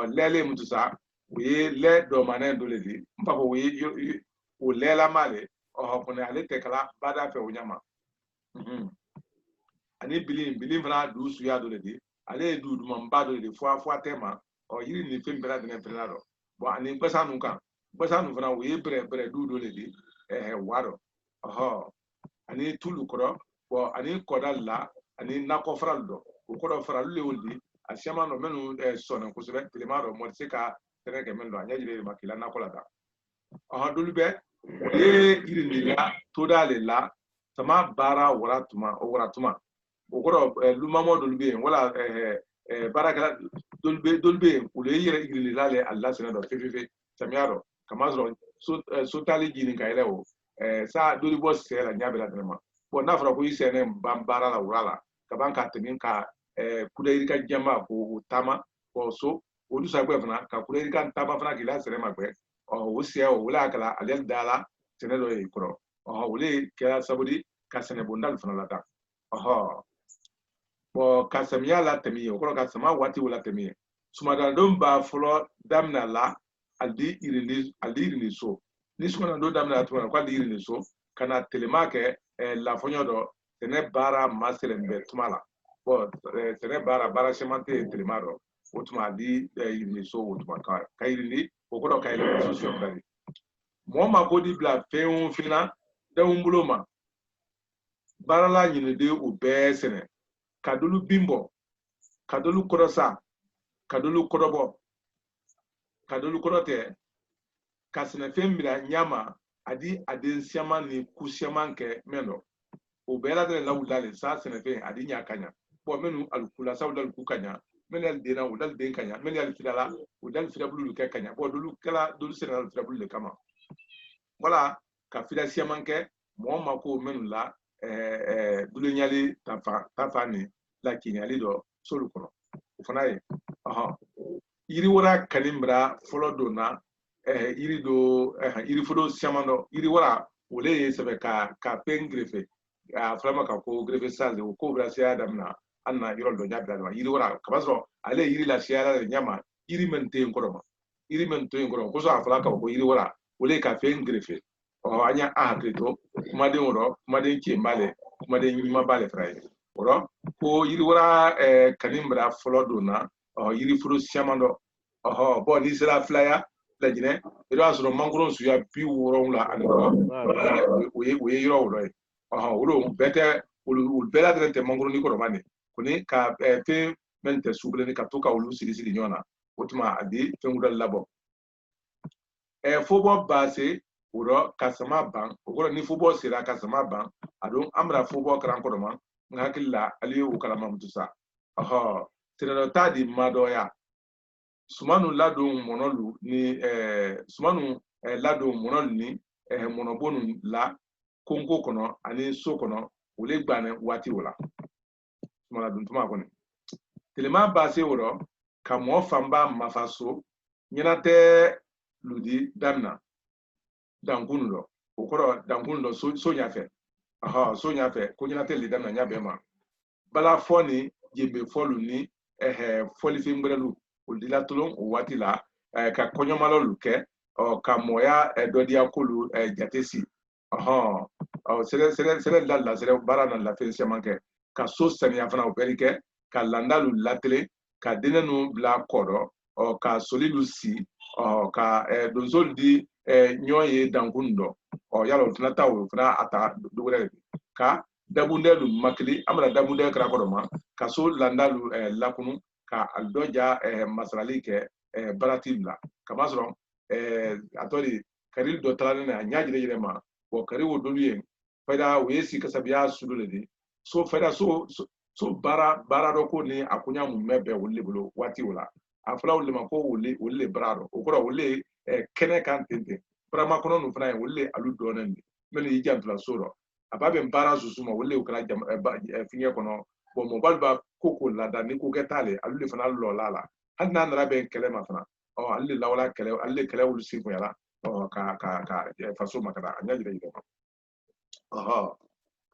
lele mutusa we le do manen do le di ampa ko we o lela male kone ale tekala bada fe unyama ani bilin fana du suya do le di ale du mamba do le fo tema yiri ni fe mbera de fena do bo ani pesa nu fana we bre du do le di waro ani tulu koro bo ani kodalla ani nako faral do ko do faral le woldi asiama no menu sona ko sebe telemaro mo se ka tere ke men do anya jire makila nakola da dulbe ye irindila todale la sama bara waratuma o koro lumamo dulbe wala baraka dulbe ule yire irindila le alla sene do fefe samiaro kamazro so tali jini kaile o sa duli bo se la nyabela drama bo na fara ko yisene bambara la wala kabanka temin ka kudayiri ka jama ko tama ko so olu sa ko fana ka kudayiri ka tama fana gila sene magbe o sia o wala kala alel dala sene do e kro wole kala sabudi ka sene bondal fana lata bo ka samia la temi o kro ka sama wati wala temi suma da don ba folo damna la aldi irini so ni suma do damna to ko aldi irini so kana telemake la fonyo do sene bara maselembe tumala bo sene bara semante telemaro otuma di irini so otuma ka irini o ko do ka irini so so kali mo ma ko di bla feun fina da umbuloma bara la nyine de o be sene kadulu bimbo kadulu korosa kadulu korobo kadulu korote kasene fembira nyama adi adensiama ni kusiama nke meno o bela de la wudale sa sene fe adi nyakanya bo menu alukula sa wudal kukanya menel dena wudal den kanya menel fidala wudal fidabulu ke kanya bo dulu kala dulu sene al fidabulu le kama wala ka fidasiama nke mo ma ko menu la dulu nyali tafa ni la kinyali do solu kono ufana ye yiri wara kalimbra folo dona yiri do yiri fodo siamando yiri wara wole sebe ka pengrefe flama ka ko grefe salde ko brasia damna anna yiro do nyabda ma yiri wara kabaso ale yiri la siala nyama yiri mente ngoro ko so afla ka ko yiri wara wole ka pengrefe anya ahakreto kuma de woro kuma de chembale kuma de nyima bale fraye woro ko yiri wara kalimbra folo dona yiri fodo siamando bo ni sera flyer la jine edo asoro mangoro su ya bi woro la ani we yiro woro woro bete ul bela drente mangoro ni ko mane kuni ka fe mente suble ni ka to ka ulu sigi nyona otuma adi fengudal labo football base woro kasama ban woro ni football sera kasama ban adon amra football kran ko ma ngakilla ali o kala mamtusa aha tirano tadi madoya sumanu ladon monolu ni sumanu ladon monolu ni monobonu la kongo kono ani so kono ole gbane wati wala sumana dun tuma koni telema base woro ka mo famba mafaso nyinate ludi danna dankunu do okoro dankunu do so nyafe aha so nyafe ko nyinate li danna nyabe ma bala foni jembe folu ni foli fi ngbelu odila tolon o wati la ka konyomalo luke o ka moya dodia kulu jatesi aha o sere la sere barana la fensia manke ka so sania fana o berike ka landalu latele ka denenu bla kodo o ka solidu si o ka dozol di nyoye dangundo o yalo fana tawo fana ata dogre ka dabundelu makli amra dabundelu kra kodoma ka so landalu lakunu ka aldoja masrali ke baratibla kama soro atori karil do talane na nyaajire yire ma o kari wo doluye fayda wesi kasabiya sudule di so fayda so bara do ko ni akunya mu mebe wolle bolo wati wala afla wolle ma ko wolle brado o ko wolle kene kan tente brama kono no fana wolle alu donandi men yi jantla soro ababe mbara susuma wolle o kala jam finye kono bo mo balba koko la da ni ko ketale alu le fana lo lala hadna ndara be kele ma fana o alle lawla kele alle kele wulu sifu yala o ka faso makada anyajire yide aha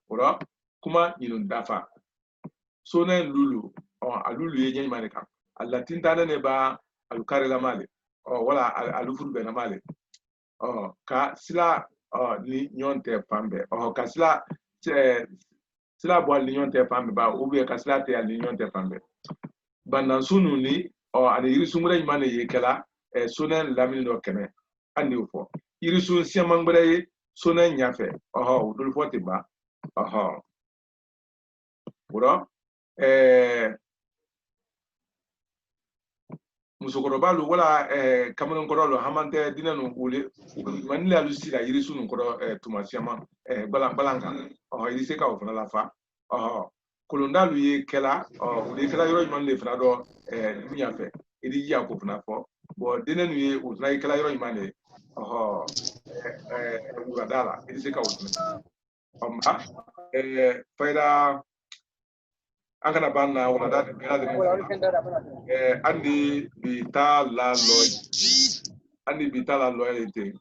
ora kuma yinun dafa so na lulu alulu ye nyen mane kan alla tintana ne ba alukare la male wala alufuru be na male ka sila ni nyonte pambe ka sila bo ni nyonte pambe ba ube ka sila te ni nyonte pambe bandan sunu ni ani yirisu ngure mane ye kala sonen lamini do kene andi ufo yirisu siamang bare sonen nyafe dul foti ba buro musokorobalu wala kamanon korolo hamante dinanu ule manila lusira yirisu nun koro tumasiama balanka yirise ka ofana lafa kolondalu ye kela ule kela yoro man le fana do nyafe idi ya ko fana fo bo dinanu ye ufana kela yoro man le uradala yirise ka ofana fayda angana banna wala da andi bita la loyalty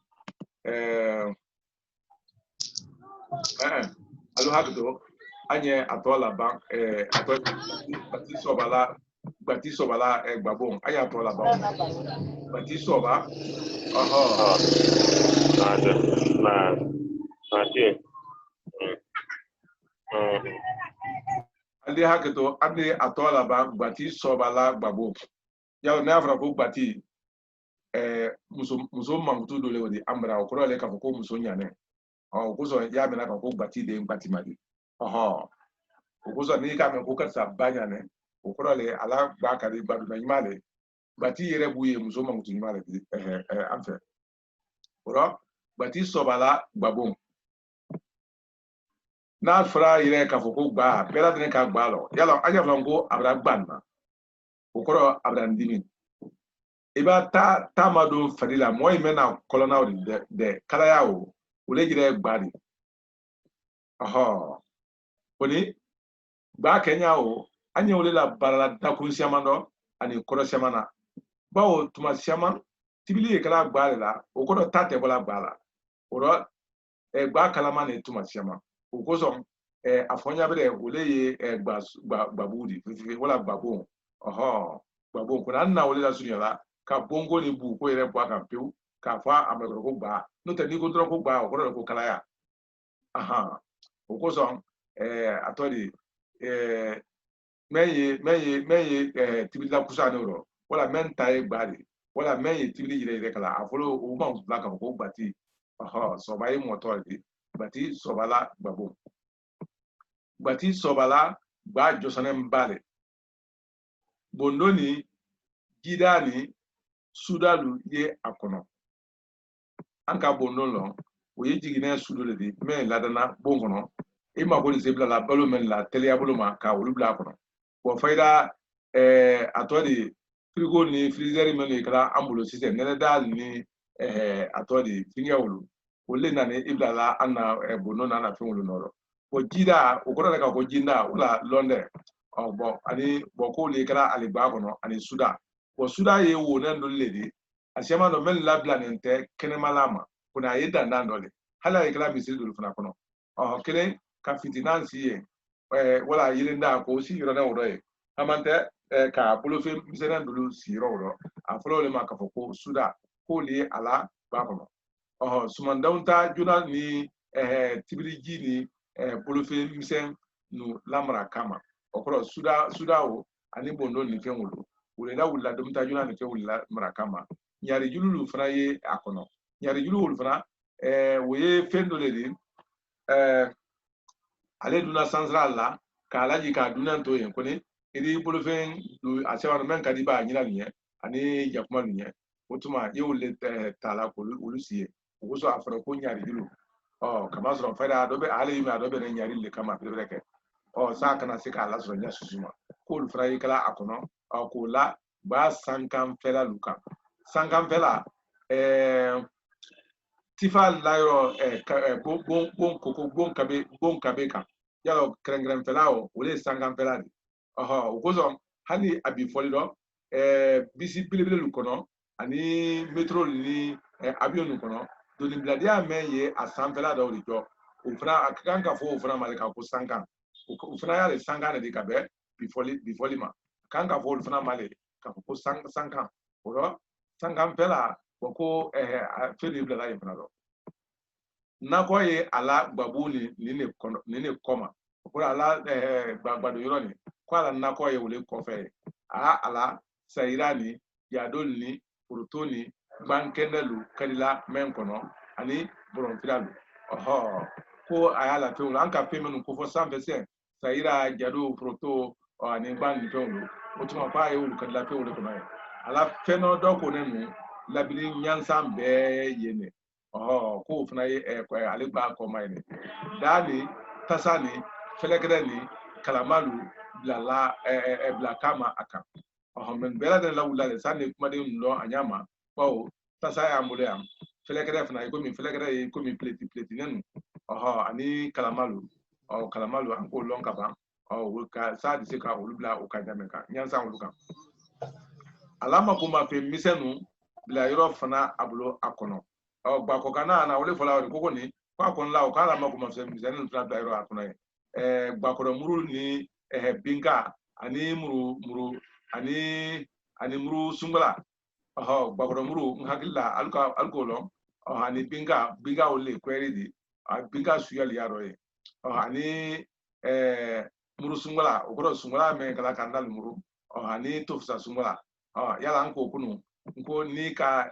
alu hakdo anye atola bank bati sobala gbabon anya atola bank bati soba andi hakdo andi atola bank bati sobala gbabon ya na afra ko bati muso mangutu dole wodi ambra okoro le ka ko muso nyane ko so ya mena ka ko bati de bati madi ko so ni ka me ko ka sa banyane okoro le ala ba ka ri gbadu na nyimale bati yere buye muso mangutu nyimale amfe oro bati sobala gbabon na fra yere ka ko gba bela de ka gba lo yalo anya flango abra gbanna okoro abra ndimin iba ta madu fadila moy mena kolona de kala yawo ule jire gbadi oni ba kenya o anye ule la barala da kun siamando ani koro siamana bawo tuma siaman tibili kala gbadi la okoro tate bola gbala oro gba kala mane tuma siaman okoso afonya bere ule ye gbabudi wala gbabon gbabon kuna na ule la sunyala ka bongo ni bu ko yere bwa ka pew ka fa amegro ko gba no te ni ko dro ko gba o ko kala ya o ko so atori meye tibili la kusa no ro wala men tai gba ri wala meye tibili yire kala afolo o ma bla ka ko gbati so bayi motor di gbati so bala gbabo gbati so bala gba josane mbale bondoni gidani sudalu ye akono anka bondolo o ye jigine sudule di me ladana bongono ima ko se bila la balo men la telia bolo ma ka olu bla kono bo fayda atodi frigo ni freezer men kala ambulo system ne dal ni atodi finya wulu wolle nane ibla la anna bono nana fe wulu noro bo jida o ko daga ko jinda wala londe o bo ani bo ko le kala ali ba kono ani suda bo suda ye wo nan do ledi asiama no men labla nente kenemalama kuna yeda nandole hala e kala misil dul fana kono o kele ka fitinansi ye wala yirinda ko si yoro na woro e amante ka bolo fe misena dulu si yoro woro a folo le ma ka foko suda ko le ala ba kono sumandaunta juna ni tibiriji ni bolo fe misen nu lamra kama okoro suda o ani bondo ni fe wulu wule da wulla dum ta juna ni fe wulla mra kama nyari jululu fana ye akono nyari jululu fana woye fendo le di ale duna central la ka alaji ka duna to yen koni iri bolo fen du asewa men kadi ba nyina nye ani jakuma nye otuma ye wulle tala ko ulusiye ko so afra ko nyari julu kama so fayda do be ale yima do be nyari le kama be sa kana se ka la so nya susuma ko lu fra kala akono ko la ba sankam fela luka sankam fela tifa lairo bon kabe kan yalo krengren felao wole sankam fela di ukozo hani abi folido bisi bilibile lu kono ani metro ni avion lu kono do ni bladia men ye asamfela do rijo ufra akanka fo ufra malika ko sankan ufra ya le sankan de kabe bifolima kanka fo ufra male ka ko sankan oro sankan fela ko feli bla la yefna do nako ye ala babuni ni ne koma ko ala gbado yoro ni ko ala nako ye wole kofe ala sairani yadolni protoni bankendelu kalila men kono ani bronfilalu ko ayala fe wala anka fe menu ko fo 100% saira jado proto ani ban fe wala otuma pa ye wala kalila fe wala kono ala feno do ko nenu labili nyansam be yene ko fana ye ale ba ko mayne dani tasani felegreni kalamalu blala blakama aka men bela de la wula de sane kuma de no anyama bawo tasa ya mbule am felegre fana ko mi felegre ko mi pleti nenu ani kalamalu kalamalu an ko lon kaba ka sa de ka ulubla o ka jameka nyansa uluka alama kuma fe misenu bla yoro fana abulo akono gba ko kana na wole fola ko ko ni kwa kon la o kala ma kuma fe misenu fana bla yoro akono gba ko muru ni binga ani muru ani muru sungala gbagoro muru nhakilla alkolo ani binga ole kweri di binga suyali yaro e ani muru sungala okoro sungala me kala kandal muru ani tofsa sungala yala anko kunu nko ni ka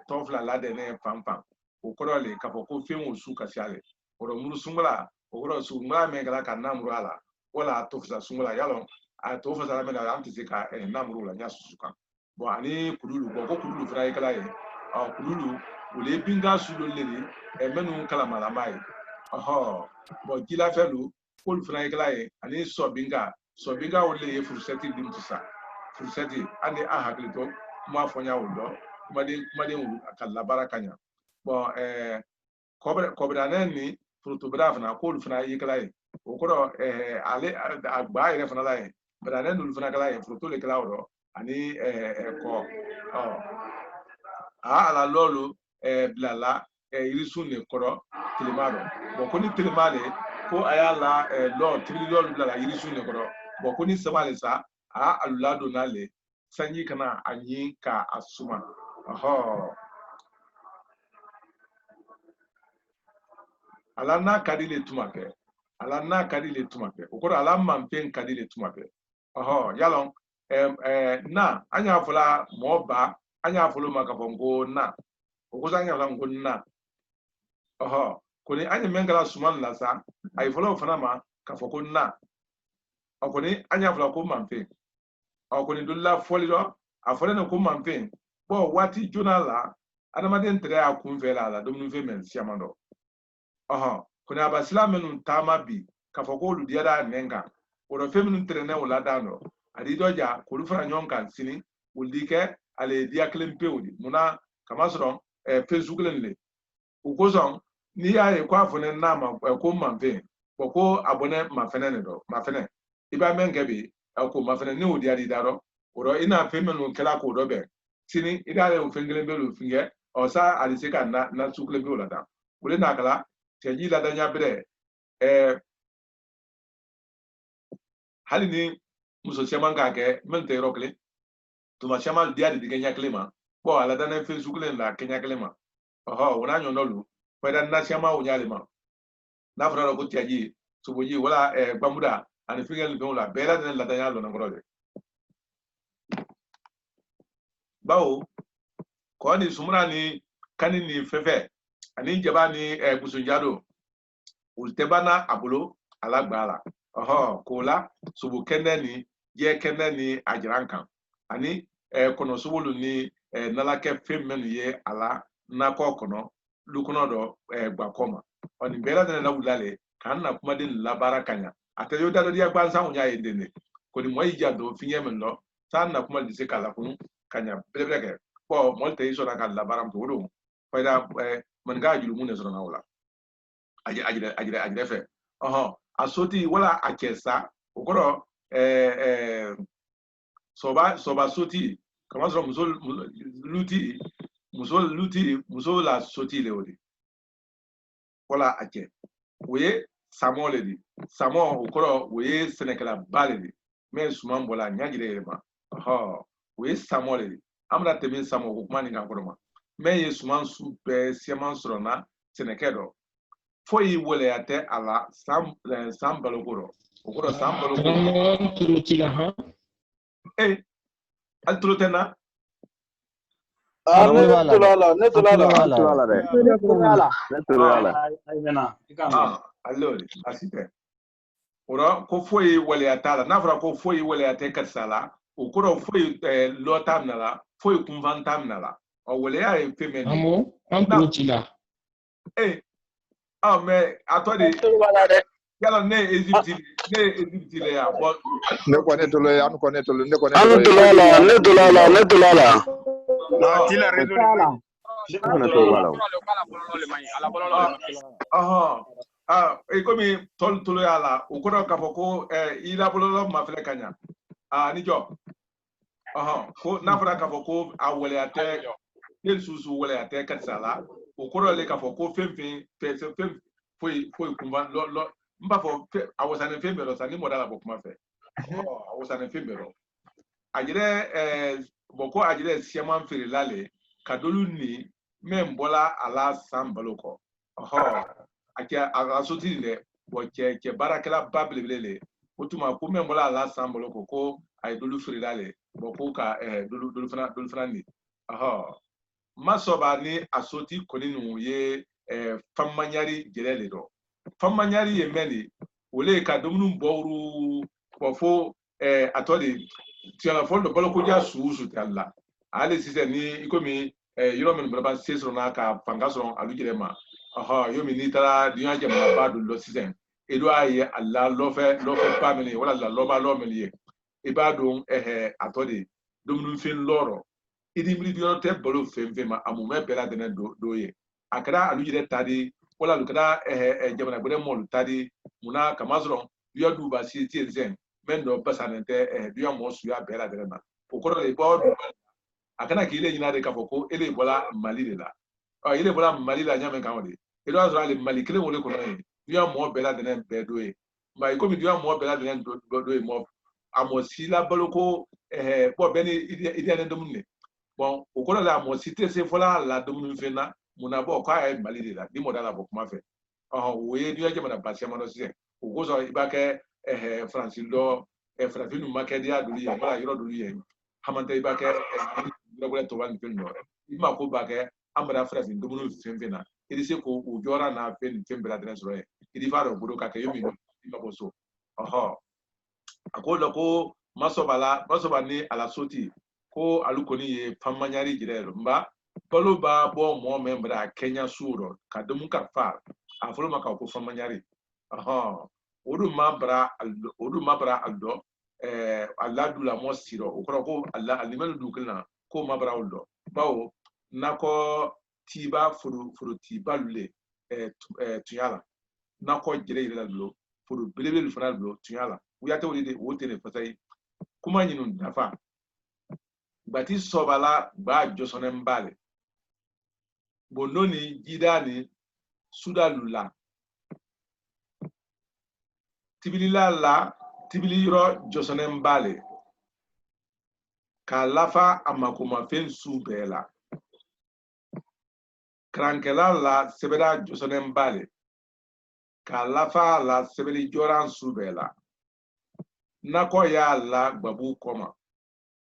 tofla lade ne pampa okoro le kapoko femu su kasiale oro muru sungala okoro sungala me kala kanna muru ala wala tofsa sungala yalo a to fa sala mena am tise ka namru la nya susuka bo ani kululu bo ko kululu fra kala ye kululu ule binga sulo leli menu kala mala mai bo gila felu kul fra kala ye ani so binga ole ye furseti dim tisa furseti ani a haklito ma fonya wulo made wu akalla barakanya bo kobra nani protograph na kul fra kala ye okoro ale agba ire fana la ye brane nul fana kala ye fruto le kala oro ani ko ala lolu blala irisu ne koro telemaro bo ko ni telemale ko ayala lo trillion blala irisu ne koro bo ko ni samale sa alulado nale sanyi kana anyi ka asuma ala na kadile tumape okoro ala mampen kadile tumape yalon na anya fula moba anya fulu maka fongo na okuza anya fula ngo na koni anya mengala suman lasa ay fulu fana ma ka foko na koni anya fula ko mampe koni dulla folido afole na ko mampe bo wati jonala adamade entre akun vela la domnu ve men siamando koni abasila menun tama bi kafoko lu diada nenga oro feminu trene wala dano adi doja ko lu fara nyon kan sini ulike ale dia klempewdi muna kamasron Facebook le ukozon ni ya e kwa fune na ma ko manfe ko abone ma fene ne do ma fene iba men gebi ko ma fene ni odi adi daro oro ina femenu kala ko do be sini ida le fengele be lu finge o sa ali se kan na sukle be wala da ule na kala teji la danya bre hali ni muso chaman ka ke men te rokle tuma chamal dia di kenya klima bo ala dana Facebook le la kenya klima oho wona nyo nolu pada na chama unyale ma na fara ko teji subuji wala gbamuda ani fingel be wala bela den la danya lo na ngorode bawo ko ni sumuna ni kani ni fefe ani jaba ni busunjado ultebana abulo alagbala oho kola subu kende ni je kende ni ajirankan ani kono subulu ni nalake femmen ye ala na kokono lukuno do gbakoma oni bela den la wulale kan na kuma din labara kanya atayo dado dia gbansa unya yendene ko ni moyi jado finyemen lo san na kuma dise kala kunu kanya brebreke ko molte iso na kan labara mtoro fayda man ga julu mun so na wala ajire fe oho asoti wala akesa okoro soba soti kama so muso la soti le odi wala ake we samo le di samo okoro we senekala bale di me suman bola nyagire ma oho we samo le di amra teme samo ko kuma ni ga koroma me ye suman su be siaman sorona senekedo foi wole ate ala sam balogoro okoro sam balogoro turutiga ha al turutena allora asite ora ko foi wole atala nafra ko foi wole ate katsala okoro foi lotam nala foi kumvantam nala o wole ya femeni amo turutiga mais attendez yala ne Egypte le ya bon ne connaître le an connaître le ne connaître ne dolala tu la raison e komi tolo yala o kono ka foko ila bololo ma fele kanya ni jo ko na fara ka foko awele ate yen susu wele ate katsala o kono le ka foko femfin foi kumba lo mba fo awosane fembero sani modala bokuma fe awosane fembero ajire boko ajire siaman fere lale kadolu ni membola ala sambaloko akia asoti le bo ke barakela bablele otuma ko membola ala sambaloko ko ay dolu fere lale boko ka dolu fana ni masoba ni asoti koninu ye famanyari jelele do famanyari ye meli ole ka domunu bowru fofo atodi tiana fondo baloko ja suusu talla ale sise ni ikomi yoro men braba sesro na ka fangasron alujirema yomi ni tara dinya jamana badu lo sisen edo aye alla lofe pamini wala la loba lo meliye ibadu atodi domunu fin loro idi mri diyo te bolo femfema amume bela dene doye akara alujire tadi wala lukada jamana gbere mol tadi muna kamazron biya duba si tienzen mendo basanente biya mosu ya bela dene na okoro le bo akana ki ile nyina de kafoko ele bola mali de la ile bola mali la nyame kan wode ele azro ale mali kele wole ko no biya mo bela dene be doye ma ikomi biya mo bela dene doye mo amosi la boloko bo beni idi ane domunne bon okoro la amosi tese fola la domunne fena munabo ko ay mali de la di modala bokuma fe we di yaje mana basia mano se ugozo ibake francindo frafinu makedia duli ya mala yoro duli ya hamante ibake ngobule to wan fin no ima ko bake amara frafin domunu femfena idi se ko ujora na fen fembela dren so e idi faro bodo ka yomi ima boso akodo ko masoba ni ala soti ko alukoni ye famanyari jirelo mba polo ba bo mo membra Kenya suro ka dum ka far afolo maka ko famanyari odu mabra aldo Allah du la mo siro o ko Allah alimelu du kilna ko mabra aldo bawo nako tiba furu tiba lule tuyala nako jere ila lo furu belebele fana lo tuyala uyate wodi o tene fasai kuma nyinun dafa bati sobala ba josone mbale bononi jidani sudalula tibilila la tibiliro josone mbale ka lafa amakuma fen subela krankela la sebeda josone mbale ka lafa la sebeli joran subela nako ya la babu koma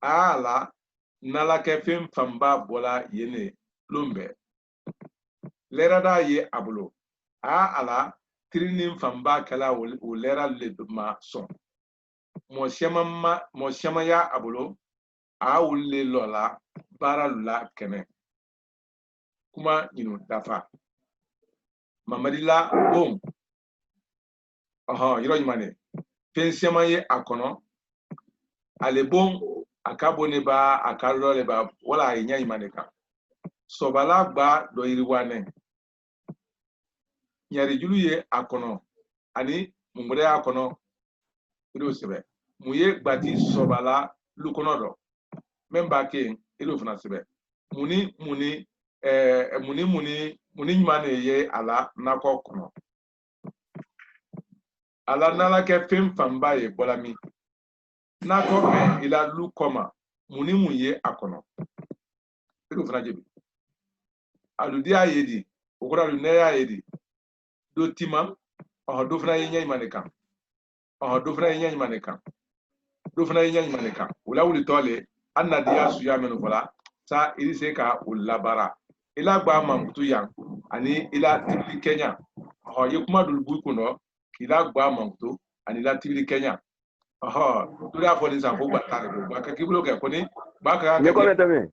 ala nala ke fen famba bola yene lumbe lerada ye abulo ala trinin famba kala o lera le ma son mo shema ya abulo a wulle lola bara lula kene kuma yinu dafa mamadila bom yiro nyimane fen shema ye akono ale bom akabone ba akalo le ba wala yenya nyimane ka sobala gba do iriwane nyari julu ye akono ani mumure akono ido sebe muye gbati sobala lukono do memba ke ido funa sebe muni nyimane ye ala nako kono ala nala ke fem famba ye bolami nako me ila lukoma muni muye akono ido funa jebi aludi ayedi okora lu ne ayedi do timam do funa yenya imaneka do funa yenya imaneka do funa yenya imaneka ula wuli tole anna dia suya menu fala sa ilise ka ulabara ila gba mamkutu yang ani ila tibili Kenya ye kuma dul bu kuno ila gba mamkutu ani ila tibili Kenya do da fo ni sa ko gba tare ba ka kibulo ke koni ba ka ne ko metame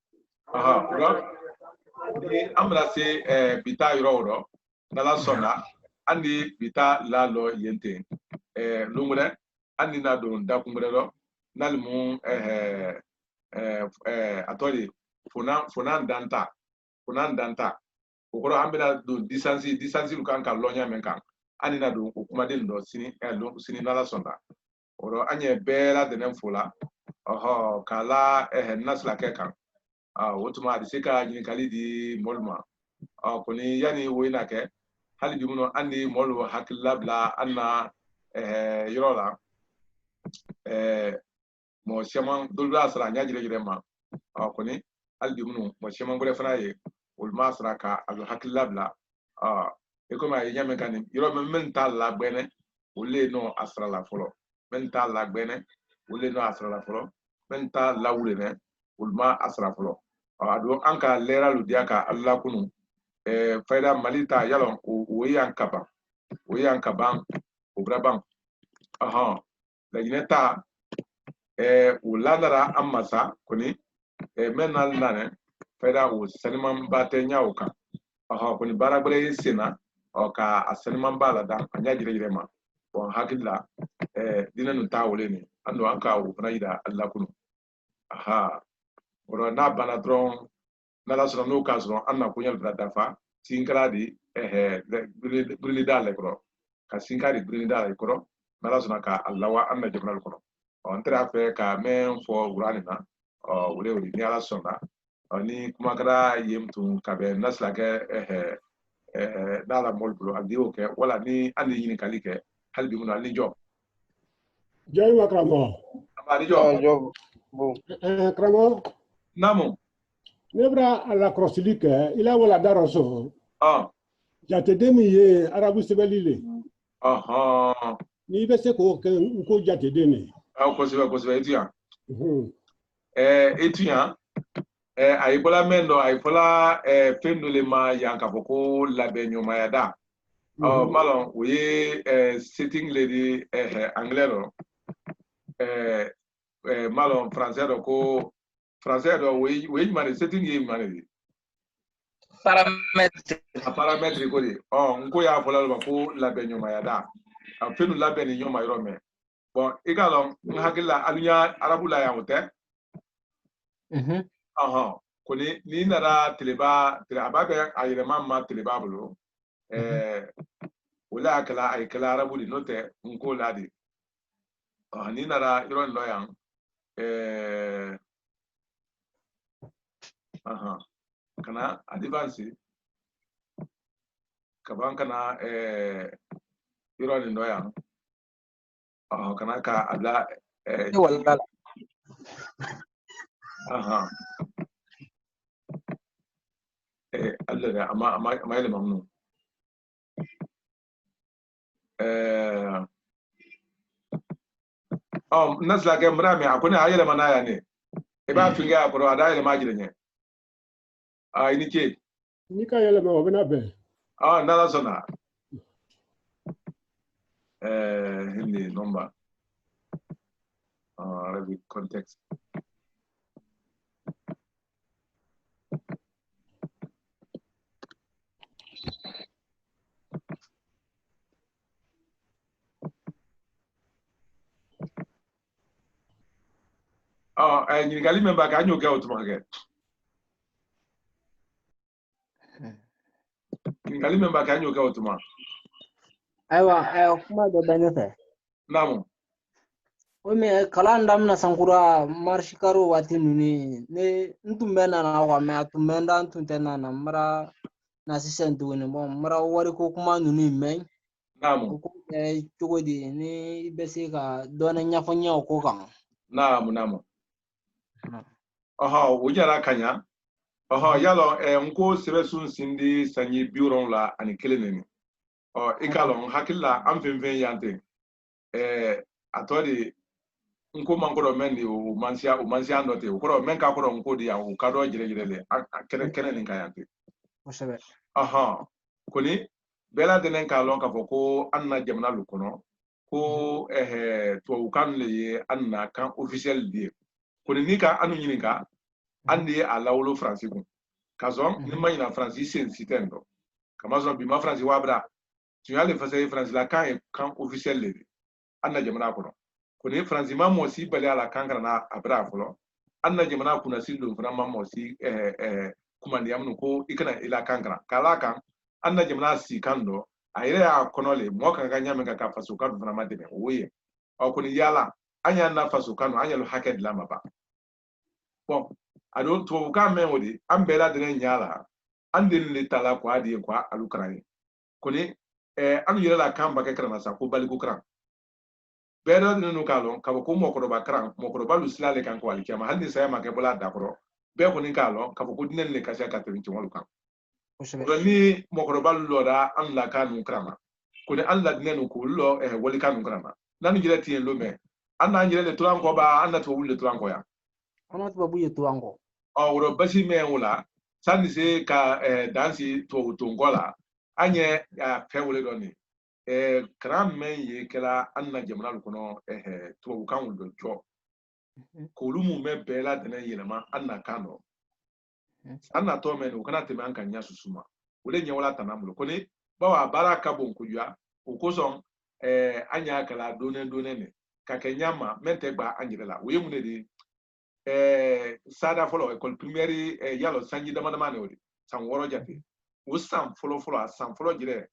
ni amra se bita yoro nala sona andi bita lalo yente lumure andi na do ndakumure do nalmu atori funan danta okoro ambela do distance lukan ka lonya menkan andi na do kuma den do sini nala sona oro anye bela denen fula kala nasla kekan wotuma adiseka nyini kalidi molma koni yani woina ke hali bimuno andi molu hakilabla anna yirola mo shaman dulba asra nyajire jirema koni hali bimuno mo shaman gure fana ye ulma asra ka al hakilabla ekoma yame kanim yiro mental la gbene ulle no asra la folo mental la gbene ulle no asra la folo mental la wulene ulma asra folo ado anka lera ludiaka Allah kunu faida malita yalon o yan kaban o braban la gineta ulandara amasa kuni menal nane faida o saniman bate nyauka kuni barabre sena ka asaniman bala da anya jire ma bon hakilla dinanu tawoleni ando anka o faida Allah kunu oro na bana dron na la sura no kaso anna kunyal dafa sinkara di brili dale kro ka sinkari brili dale kro na la sura ka allawa anna jabral kro on tra fe ka men fo urani na wure wuri ni ala sona ni kuma kara yemtu ka be nasla ke dala molbulo adio ke wala ni andi yini kalike halbi mun ali job Joy makramo amari job kramo namo nebra ala crossilique ila wala daroso jate demi ye arabu sebelile ni bese ko jate demi ko sebe etuya etuya aibola mendo aibola fendo le ma yanka foko labenyo mayada malon we sitting lady anglais malon français do ko français do we mane setting ye mane parametre ko di nko ya fola lo ko la benyo mayada a fenu labɛn ni ɲɔma yɔrɔ mɛn bon i ka lɔn n hakili la alu ɲa arabu la yan o tɛ ko ni nana teleba a b'a kɛ a yɛrɛma ma teleba bolo o la a ye kɛla arabu de n'o tɛ n ko la de ni nana yɔrɔ nin dɔ yan kana advance kaban kana yɔrɔ nin dɔ yan kana ka a bila Allah da amma yɛlɛma minnu nasila kɛ mura min a ko ne a yɛlɛma n'a yan ne i b'a fin kɛ a kɔrɔ a da yɛlɛma jira ɲɛ i ni ce ni ka yɛlɛma o bɛna bɛn n'ala sɔnna hindi nomba Arabic context ɲininkali min b'a kan an y'o kɛ o tuma kɛ ɲininkali min b'a kan an y'o kɛ o tuma ayiwa kuma dɔ bɛ ne fɛ naamu kalan daminɛ sankura marche karo waati ninnu ne n tun bɛ nana mais a tun bɛ n da n tun tɛ nana n bara na sisan tuguni bon n bara wariko kuma ninnu mɛn naamu ko kɛ cogo di ni bɛ se ka dɔɔnin ɲɛfɔ n ye o ko kan naamu o jara ka ɲa yalɔ n ko sɛbɛsun sindi sanji 71 nin i ka lɔn hakili la an fɛn fɛn yan ten a tɔ de n ko man kɔrɔ mɛn de o mansiya dɔ ten o kɔrɔ mɛn ka kɔrɔ n ko de yan o ka dɔ jɛrɛjɛrɛ de kɛnɛ nin ka yan ten koni bɛɛ lajɛlen k'a lɔn k'a fɔ ko an na jamana lu kɔnɔ ko tubabukan le ye an na kan officiel de ye koni ni ka anu ɲininka an de ye a lawolo faransi kun ka sɔn ni ma ɲina faransi sen si tɛ n dɔn kama sɔn bi ma faransi wabira tun y'ale fasa ye faransi la kan ye kan officiel le ye an na jamana kɔnɔ koni faransi ma mɔ si bali a la kan kana a bira fɔlɔ an na jamana kunna si don fana ma mɔ si kumandiya minnu ko i kana i la kan kana k'a la kan an na jamana si kan dɔ a yɛrɛ y'a kɔnɔ le mɔgɔ kan ka ɲamin ka faso kan fana ma dɛmɛ o ye koni yala an y'an na faso kan an yɛlɛ hakɛ dilan ma ban bon a don tubabukan mɛn o de an bɛɛ lajɛlen ɲa la an de le ta la k'a di ye k'a alu karan ye koni an yɛrɛ la kan ba kɛ karan sa ko baliku karan bɛɛ lajɛlen k'a lɔn k'a fɔ ko mɔgɔkɔrɔba karan mɔgɔkɔrɔba lu sila le kan ko alikiyama hali ni saya ma kɛ bɔla a da kɔrɔ bɛɛ kɔni k'a lɔn k'a fɔ ko dinɛ le kasi ka tɛmɛ cɛmalu kan ni mɔgɔkɔrɔba lu lɔra an la kan nu karan na koni an la dinɛ nu k'olu lɔ wali kan nu karan na n'an yɛrɛ ti yen lo mɛn an n'an yɛrɛ le tora an kɔ ba an na tubabu le tora an kɔ yan an tubabu ye to an kɔ woro basi mɛn o la sanni se ka dansi tubabu tonkɔ la an ye fɛn wele dɔ nin karan mɛn ye kɛla an na jamana lu kɔnɔ tubabukan wuli jɔ k'olu mun bɛ bɛɛ la dɛnɛ yɛlɛma an na kan dɔ an na tɔ mɛn o kana tɛmɛ an ka ɲɛ susu ma o de ɲɛwala t'an bolo koni bawo a baara ka bon kojugu o kosɔn an y'a kala donnen ne ka kɛ ɲa ma mɛn tɛ gba an yɛrɛ la o ye mun de ye sada fɔlɔ école primaire yalɔ sanji dama dama ne o de san 6 jate o san fɔlɔ a san fɔlɔ jɛrɛ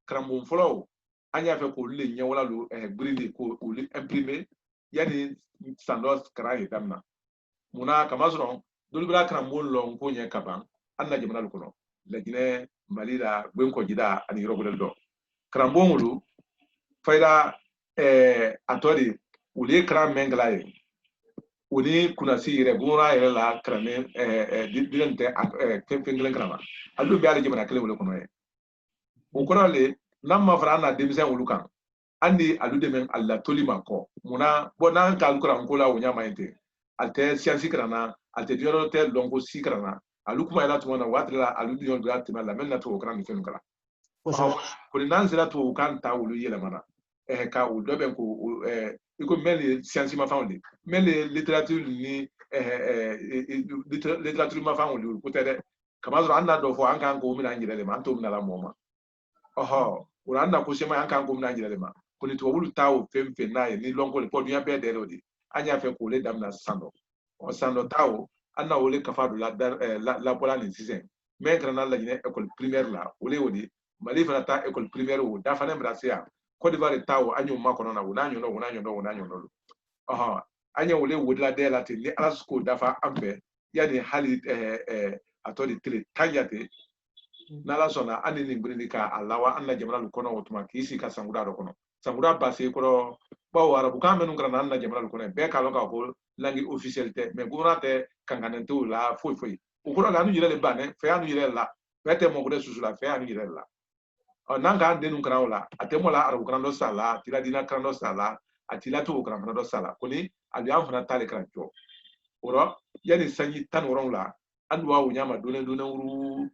karamɔgɔ fɔlɔ an y'a fɛ k'olu le ɲɛwala lo biri k'olu imprimer yani san dɔ karan ye daminɛ munna kama sɔrɔ dolu bɛna karamɔgɔ lɔn ko ɲɛ ka ban an na jamana lu kɔnɔ laginɛ mali la gbenkɔjida ani yɔrɔ wɛrɛ dɔ karamɔgɔ wolo fayida a tɔ de olu ye karan mɛn kɛla ye o ni kunnasi yɛrɛ gɔnra yɛrɛ la karamɛ dilen tɛ fɛn kelen kalan a dun bɛ ale jamana kelen wele kɔnɔ ye o kɔrɔ le n'an ma fara an na denmisɛn wulu kan an di alu dɛmɛ a latoli ma kɔ munna bɔn n'an ka alu kalan ko la o ɲama ye ten a tɛ siyansi kalanna a tɛ yɔrɔ tɛ lɔn ko si kalanna alu kuma yɛlɛ tuma na waati la alu dun yɔrɔ tɛmɛ la mɛ na tubabu kalan ni fɛn kalan kɔni n'an sera tubabu kan ta olu yɛlɛmana ka o dɔ bɛn ko i ko mɛn le siyansi mafɛnw de mɛn le littérature ni littérature mafɛnw de ko tɛ dɛ kama sɔrɔ an n'a dɔ fɔ an kan k'o minɛ an yɛrɛ de ma an t'o minɛ la mɔgɔ ma ora na ko sema an kan gomna njire ma ko ni to wulu tawo femfe na ni longo le podu ya be de rodi anya fe ko le damna sando o sando tawo anna wole kafadu la bola ni sisen mais grana la jine école primaire la wole wodi mali fana ta école primaire wo da fana brasia Côte d'Ivoire tawo anyu makono na wona nyono aha anya wole wodi la de la te ni ala school dafa ambe yani hali atodi tele tanyate nala sona ani ni ngrini ka alawa anna jamana lu kono wotuma kisi ka sangura do kono sangura base ko bawo arabu ka menu ngana anna jamana lu kono be ka lo ka ko langue officialité mais gouvernante kangane to la foi o ko la nu yire le bane fe anu yire la bete mo gode susula fe anu yire la o nanga de nu kana la atemo la arabu kana do sala tila dina kana do sala atila to kana do sala koni ali an fana tale kana jo oro yani sanyi tan woron la anduwa wunyama done uru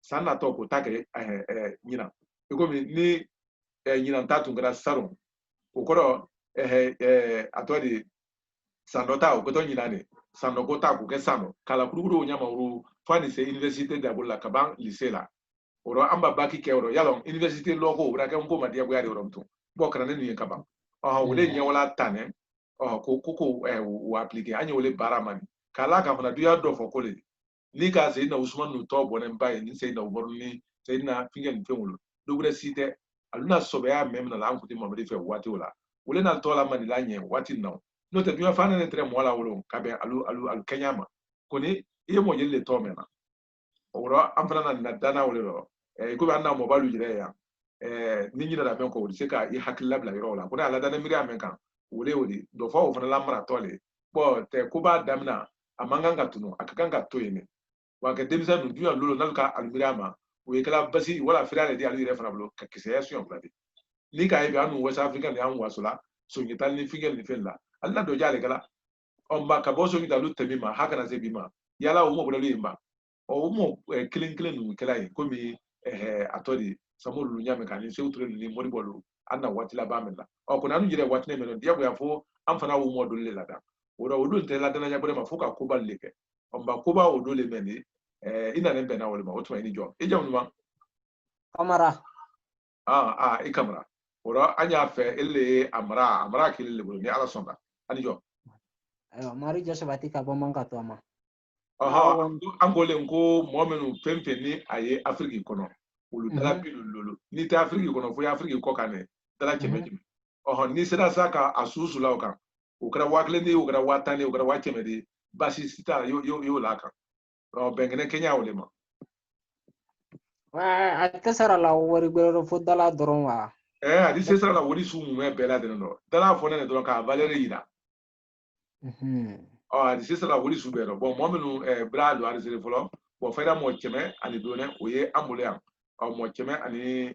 sanna to ko take nyina ko mi ni nyina tatu ngara saron ko ko atodi sandota ko to nyina ne sando ko ta ko ke sando kala kuruguro wunyama uru fani se université de bolla kaban lycée la oro amba baki ke oro yalon université logo ura ke ngo madia go yari oro mtu bo kana ne ni kaban wole nyawala tane ko wa appliquer anya wole baramani kala ka fana duya do fo ko le ni ka se na Usman no to bonen baye ni se na uboru ni se na fingen fenwulu dogure site aluna sobe ya mem na la ankuti mamadi fe wati wala wole na to la mani la nye wati no no te duya fana ne tre mo la wolo ka be alu kenyama koni e mo yelle to mena oro amfana na dana wole ro ko be anna mo balu jire ya ni nyina da men ko wodi se ka i hakilla bla yoro la ko ala dana miri amen kan wole do fa o fana la mara tole bo te ko ba damna amanga tuno akakanga to yene wa ka demisa nu duya lolo nalka almirama we kala basi wala firale di alire fana blo ka kisayation bladi ni ka ibe anu West Africa ni anu wasula so ni tal ni fingel ni fella alla do jale kala on ba ka boso ni dalu temima haka na zebima yala o mo bolo limba o mo clean nu kala yi komi atodi samolu lu nyame kan ni se utre ni mori bolu anna watila bamela o ko nanu jire watne meno dia bo ya fo am fana wo mo dolle la da ora o dun te la dana ya bore ma foka ko balle ke on ba ko ba o dole meni ina ne bena wole ma o tuma ni jo e jamu ma kamara e kamera ora anya fe ele amra ki le bolo ni ala sonda ani jo ayo mari jo sabati ka bomanga to ma angole ngo momenu pempe ni aye afrique kono ulu dala pilulu ni ta afrique kono fo afrique ko kane dala chemedi ni sera saka asusu la oka ukra wakle ni ukra watane ukra wachemedi basi sita yo laka bengene Kenya wole ma akasara la wori gbero fo dala doron wa adi sera la wori sumu me bela de no dala fo ne doron ka valere ida adi sera la wori su bero bon momenu brado ari sere folo bon fayda mo cheme ani done oye ambulean mo cheme ani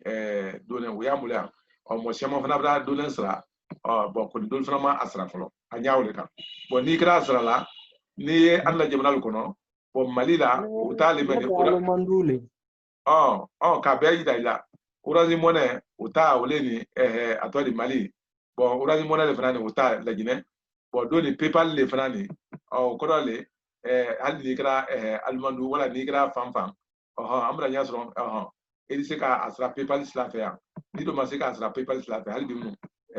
done oye ambulean mo cheme fana bra done sra bon ko dol fana ma asra folo anyawle kan bon ni kra asra la ni alla jemnal kono bon malila utali meni ura mandule ka be ida ila urazi mone uta oleni atodi mali bon urazi mone le frani uta la Guinée bon doni PayPal le frani ko dole hal ni kra almandu wala ni kra fam amra nya soro edi se ka asra PayPal sla fe ya ni do ma se ka asra PayPal sla fe hal bimu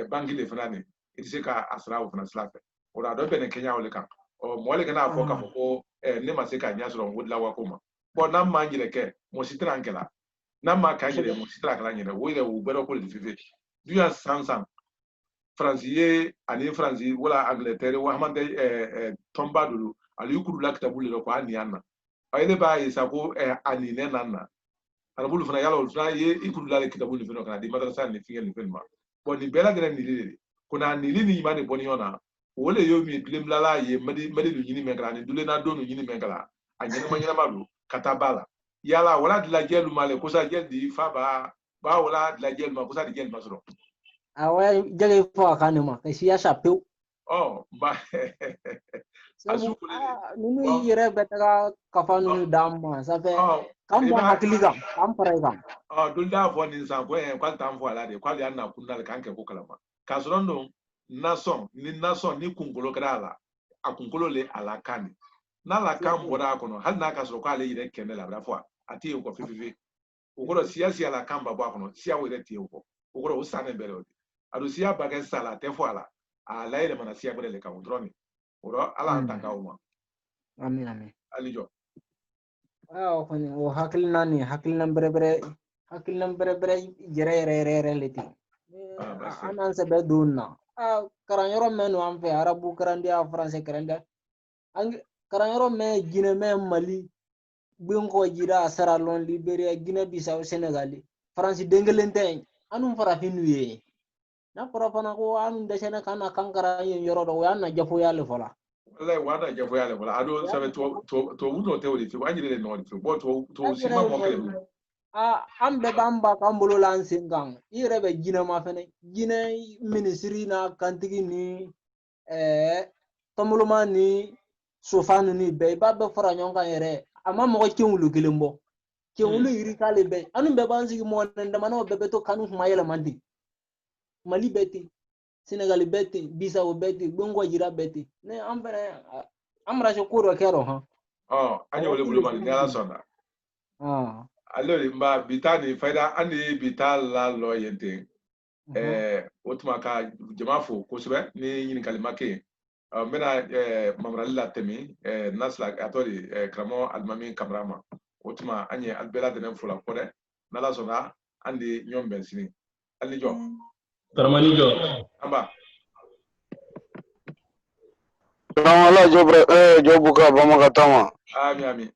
banki le frani edi se ka asra o frani sla fe ora do be ne Kenya wole kan mo le kana fo ka fo ne ma se ka nya soro wodla wa koma bon na ma ngire ke mo sitra ankela na ma ka ngire mo sitra kala ngire wo ile wo bero ko le fife du ya sansan francier ani franci wala angleterre wa hamande tomba dulu ali kuru la kitabu le ko ani anna ayele ba isa ko ani ne nanna arabulu fana yalo fana ye ikuru la kitabu le feno kana di madrasa ni fingel ni fenma bon ni bela gene ni lele kuna ni lini mani boniona wole yo mi blem lala ye madi lu nyini mengala ni dule na donu nyini mengala anyene manyana malu katabala yala wala de la gelu male ko sa gel di fa ba wala de la gelu ma ko sa di gel masro awe jele fo kanuma kasi ya chapeu ba nunu yire betaga kafanu damma ça fait kam mo hakliga kam parega dul da fo ni sa ko kwal tam fo ala de kwal ya na kunal kanke ko kalama kasrondo nason ni kunkolo kala akunkolo le ala kani na la kan boda kono hal na kasro ko ale yire kene la bra fo ati ko fififi ukoro siya la kamba bwa kono siya wele ti uko ukoro usane bele adu siya bagen sala te foala a la ile mana siya bele le ka udroni uro ala antaka uma amin alijo koni o hakilina bere jere leti anan se be dunna karanyoro menu am fe arabu karandia français karandia karanyoro me Guinée me Mali bingo jira Sierra Leone Liberia Guinée Bissau Sénégal France dengelente anum farafin wiye na parafana ko anum desena kana kankara yoro do yana jafo yale fola wallahi wada jafo yale fola ado sabe to wuno teori fi wajire le no fi to sima mo kele ambe bamba kambolo lansingang irebe Guinée ma fene Guinée ministry na kantigi ni tomuluma ni sofanu ni be babbe fara nyonga yere ama mo kengulu kilembo kengulu iri kale be anu be banzi mo nda mano bebe to kanu mayela mandi Mali beti Sénégal beti Bissau beti bongo jira beti ne ambere amra je kuro kero ha anyo le buluma ni ala sonda allora mba bitani faida andi bital la lo yente otuma ka jamafo kosbe ni yin kalimake mena mamralila temi nasla atori kramo almami kamrama otuma anye albela de fula kode nala songa andi nyombe sini ali jo Karamani jo amba Ramala jo buka bama katama ami